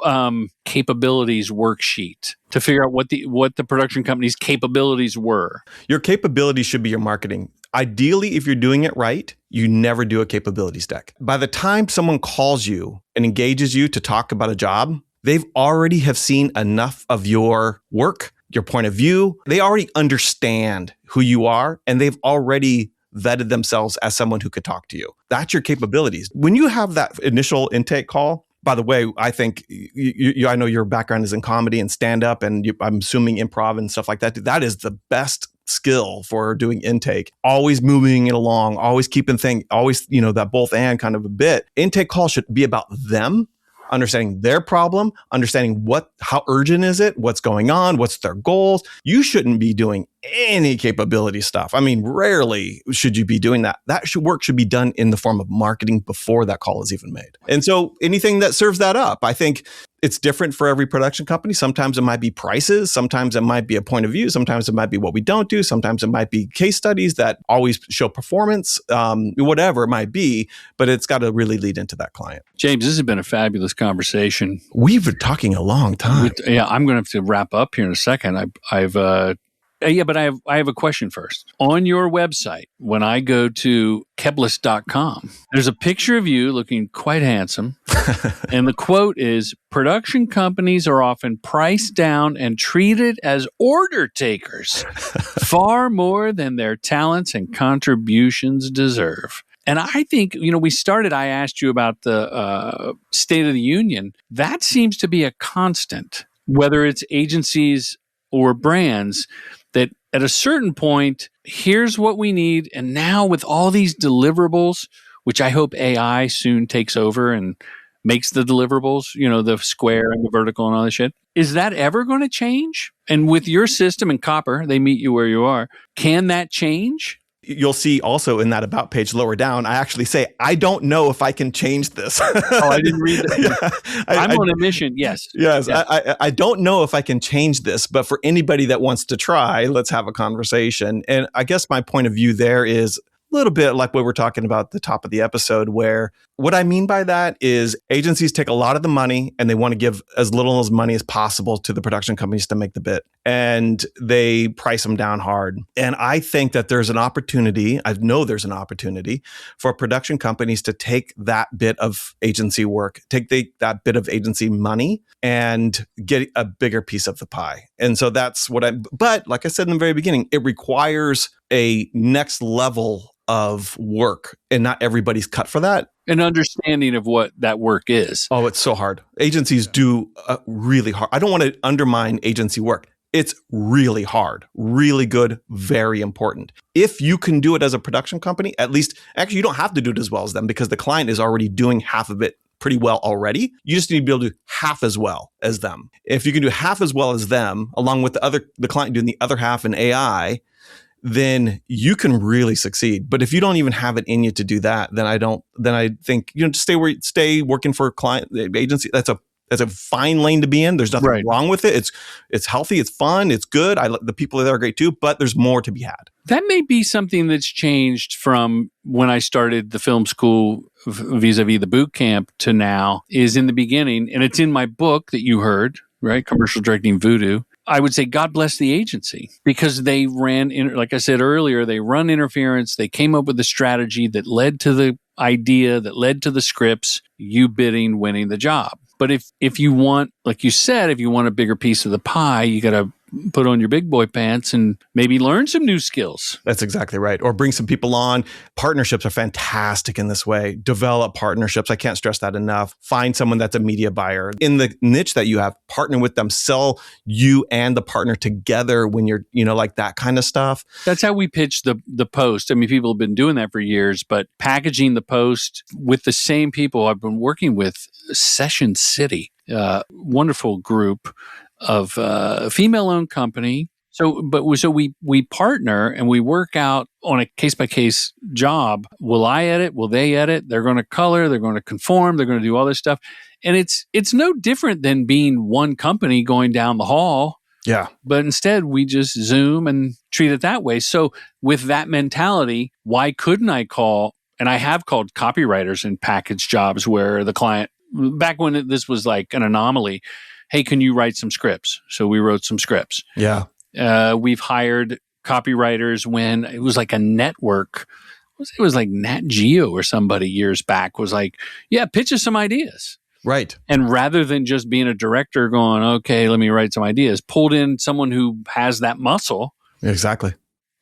capabilities worksheet to figure out what the production company's capabilities were? Your capabilities should be your marketing. Ideally, if you're doing it right, you never do a capabilities deck. By the time someone calls you and engages you to talk about a job, they've already have seen enough of your work, your point of view. They already understand who you are, and they've already vetted themselves as someone who could talk to you. That's your capabilities. When you have that initial intake call, by the way, I think I know your background is in comedy and stand-up, and I'm assuming improv and stuff like that. That is the best skill for doing intake. Always moving it along, always keeping things, always, that both and kind of a bit. Intake call should be about them, understanding their problem, understanding how urgent is it, what's going on, what's their goals. You shouldn't be doing any capability stuff. I mean, rarely should you be doing that. Work should be done in the form of marketing before that call is even made. And so anything that serves that up, I think it's different for every production company. Sometimes it might be prices. Sometimes it might be a point of view. Sometimes it might be what we don't do. Sometimes it might be case studies that always show performance, whatever it might be, but it's got to really lead into that client. James, this has been a fabulous conversation. We've been talking a long time. I'm going to have to wrap up here in a second. But I have a question first. On your website, when I go to Keblas.com, there's a picture of you looking quite handsome. And the quote is, production companies are often priced down and treated as order takers, far more than their talents and contributions deserve. And I think, I asked you about the State of the Union. That seems to be a constant, whether it's agencies or brands, that at a certain point, here's what we need. And now with all these deliverables, which I hope AI soon takes over and makes the deliverables, the square and the vertical and all that shit. Is that ever going to change? And with your system and Copper, they meet you where you are. Can that change? You'll see also in that about page lower down, I actually say, I don't know if I can change this. I didn't read that. Yeah. I'm on a mission. Yes. Yes. I don't know if I can change this, but for anybody that wants to try, let's have a conversation. And I guess my point of view there is a little bit like what we're talking about at the top of the episode, where what I mean by that is agencies take a lot of the money and they want to give as little money as possible to the production companies to make the bit. And they price them down hard. And I think that there's an opportunity, I know there's an opportunity for production companies to take that bit of agency work, take that bit of agency money and get a bigger piece of the pie. And so that's but like I said in the very beginning, it requires a next level of work, and not everybody's cut for that. An understanding of what that work is. Oh, it's so hard. Agencies do really hard. I don't want to undermine agency work. It's really hard, really good, very important. If you can do it as a production company, at least, actually, you don't have to do it as well as them because the client is already doing half of it pretty well already. You just need to be able to do half as well as them. If you can do half as well as them, along with the client doing the other half in AI, then you can really succeed. But if you don't even have it in you to do that, then I think, stay working for a client agency. That's a fine lane to be in. There's nothing wrong with it. It's healthy. It's fun. It's good. The people there are great too, but there's more to be had. That may be something that's changed from when I started the film school vis-a-vis the boot camp to now, is in the beginning, and it's in my book that you heard, right? Commercial Directing Voodoo. I would say God bless the agency, because they like I said earlier, they run interference. They came up with a strategy that led to the idea, that led to the scripts, you bidding, winning the job. But if you want, like you said, if you want a bigger piece of the pie, you got to put on your big boy pants and maybe learn some new skills. That's exactly right. Or bring some people on. Partnerships are fantastic in this way. Develop partnerships. I can't stress that enough. Find someone that's a media buyer. In the niche that you have, partner with them. Sell you and the partner together when you're, like that kind of stuff. That's how we pitch the post. I mean, people have been doing that for years, but packaging the post with the same people I've been working with, Session City, wonderful group of female-owned company. So we partner and we work out on a case-by-case job. Will I edit? Will they edit? They're going to color. They're going to conform. They're going to do all this stuff. And it's no different than being one company going down the hall. Yeah. But instead, we just Zoom and treat it that way. So with that mentality, why couldn't I call, and I have called copywriters in package jobs where the client, back when this was like an anomaly, hey, can you write some scripts? So we wrote some scripts. Yeah. We've hired copywriters when it was like a network. It was like Nat Geo or somebody years back was like, yeah, pitch us some ideas. Right. And rather than just being a director going, okay, let me write some ideas, pulled in someone who has that muscle. Exactly.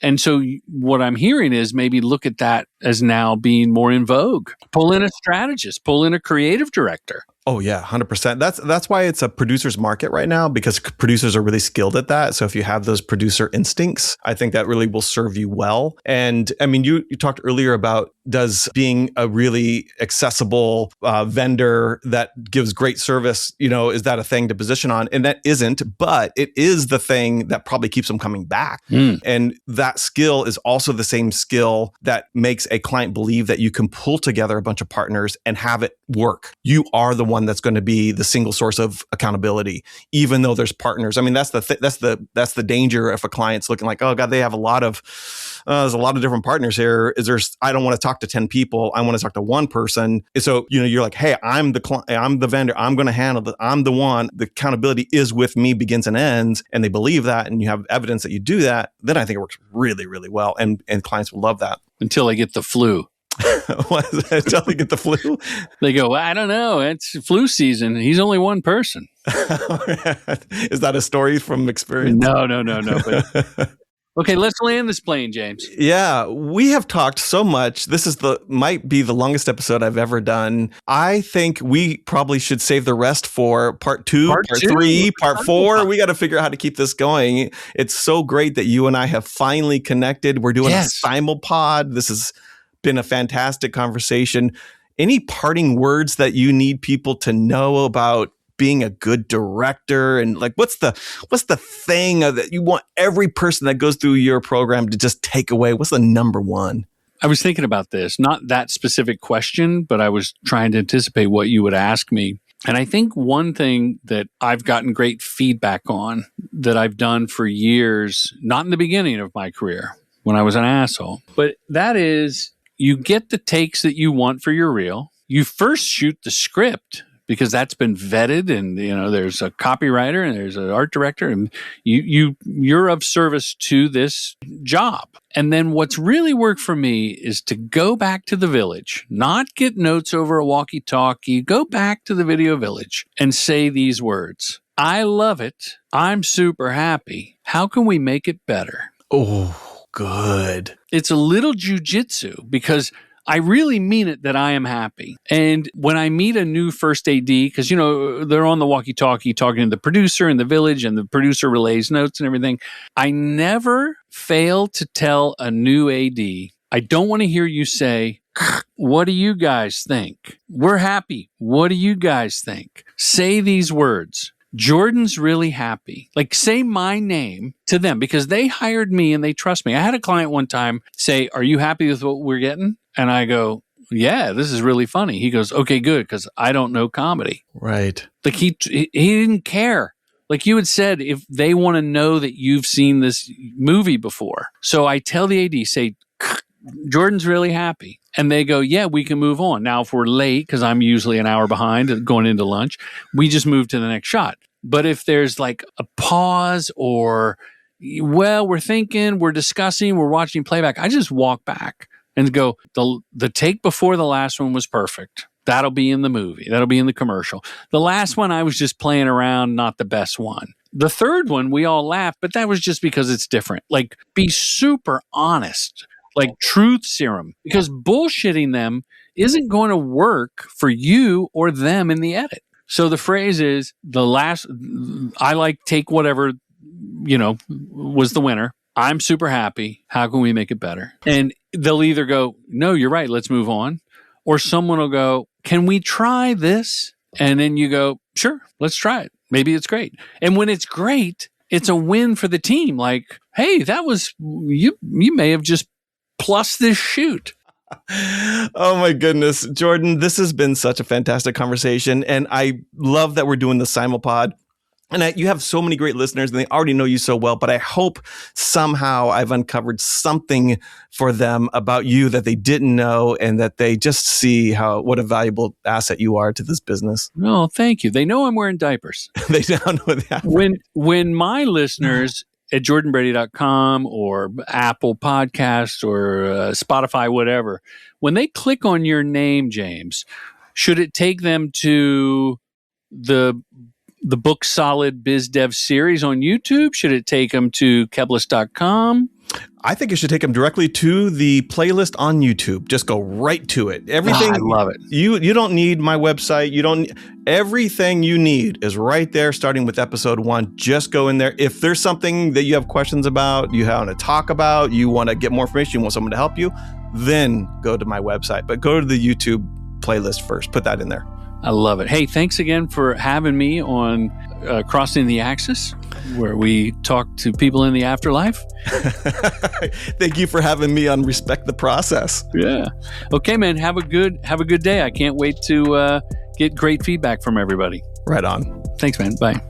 And so what I'm hearing is maybe look at that as now being more in vogue. Pull in a strategist, pull in a creative director. Oh yeah, 100%. That's why it's a producer's market right now, because producers are really skilled at that. So if you have those producer instincts, I think that really will serve you well. And I mean, you talked earlier about does being a really accessible vendor that gives great service, is that a thing to position on? And that isn't, but it is the thing that probably keeps them coming back. And that skill is also the same skill that makes a client believe that you can pull together a bunch of partners and have it work. You are the one that's going to be the single source of accountability, even though there's partners. I mean, that's the danger if a client's looking like, oh God, they have there's a lot of different partners here. I don't want to talk to 10 people. I want to talk to one person. And so, you're like, hey, I'm the vendor. I'm going to handle that. I'm the one. The accountability is with me, begins and ends. And they believe that, and you have evidence that you do that. Then I think it works really, really well. And clients will love that. Until they get the flu. Until they get the flu? They go, I don't know. It's flu season. He's only one person. Is that a story from experience? No. But, okay, let's land this plane, James. Yeah, we have talked so much. This might be the longest episode I've ever done. I think we probably should save the rest for part 2, part 3, part 4. We got to figure out how to keep this going. It's so great that you and I have finally connected. We're doing a Simulpod. This has been a fantastic conversation. any parting words that you need people to know about being a good director? And like, what's the thing that you want every person that goes through your program to just take away? What's the number one? I was thinking about this, not that specific question, but I was trying to anticipate what you would ask me. And I think one thing that I've gotten great feedback on that I've done for years, not in the beginning of my career when I was an asshole, but that is you get the takes that you want for your reel. You first shoot the script because that's been vetted, and there's a copywriter and there's an art director, and you're of service to this job. And then what's really worked for me is to go back to the village, not get notes over a walkie-talkie, go back to the video village and say these words. I love it. I'm super happy. How can we make it better? Oh, good. It's a little jujitsu because I really mean it that I am happy. And when I meet a new first AD, because, they're on the walkie-talkie talking to the producer in the village, and the producer relays notes and everything, I never fail to tell a new AD, I don't want to hear you say, what do you guys think? We're happy. What do you guys think? Say these words. Jordan's really happy. Like, say my name to them because they hired me and they trust me. I had a client one time say, are you happy with what we're getting? And I go, yeah, this is really funny. He goes, okay, good, because I don't know comedy. Right. Like he didn't care. Like you had said, if they want to know that you've seen this movie before. So I tell the AD, say, Jordan's really happy. And they go, yeah, we can move on. Now, if we're late, because I'm usually an hour behind going into lunch, we just move to the next shot. But if there's like a pause or, well, we're thinking, we're discussing, we're watching playback, I just walk back and go, the take before the last one was perfect. That'll be in the movie. That'll be in the commercial. The last one, I was just playing around, not the best one. The third one, we all laughed, but that was just because it's different. Like, be super honest, like truth serum, because bullshitting them isn't going to work for you or them in the edit. So the phrase is I like take whatever, was the winner. I'm super happy. How can we make it better? And they'll either go, no, you're right, let's move on. Or someone will go, can we try this? And then you go, sure, let's try it. Maybe it's great. And when it's great, it's a win for the team. Like, hey, that was, you may have just plus this shoot. Oh my goodness, Jordan, this has been such a fantastic conversation. And I love that we're doing the Simulpod. And you have so many great listeners and they already know you so well, but I hope somehow I've uncovered something for them about you that they didn't know and that they just see what a valuable asset you are to this business. No, thank you. They know I'm wearing diapers. They don't know that. When my listeners at jordanbrady.com or Apple Podcasts or Spotify, whatever, when they click on your name, James, should it take them to the Book Solid Biz Dev series on YouTube? Should it take them to Keblas.com? I think it should take them directly to the playlist on YouTube. Just go right to it. Everything. I love it. You don't need my website. Everything you need is right there, starting with episode 1. Just go in there. If there's something that you have questions about, you want to talk about, you want to get more information, you want someone to help you, then go to my website. But go to the YouTube playlist first. Put that in there. I love it. Hey, thanks again for having me on Crossing the Axis, where we talk to people in the afterlife. Thank you for having me on Respect the Process. Yeah. Okay, man. Have a good day. I can't wait to get great feedback from everybody. Right on. Thanks, man. Bye.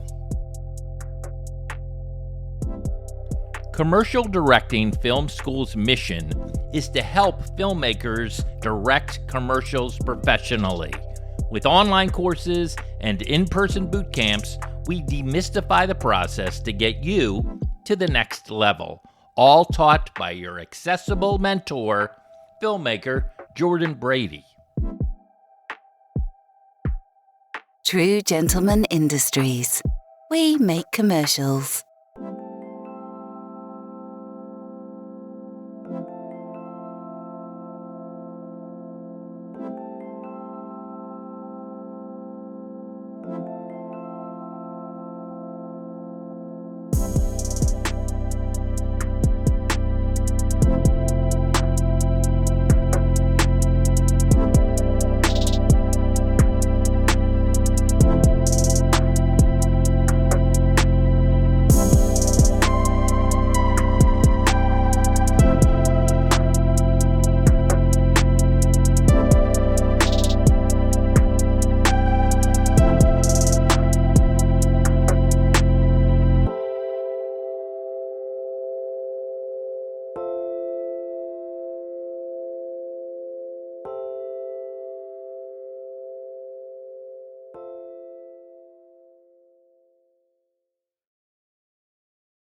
Commercial Directing Film School's mission is to help filmmakers direct commercials professionally. With online courses and in-person boot camps, we demystify the process to get you to the next level, all taught by your accessible mentor, filmmaker Jordan Brady. True Gentleman Industries. We make commercials.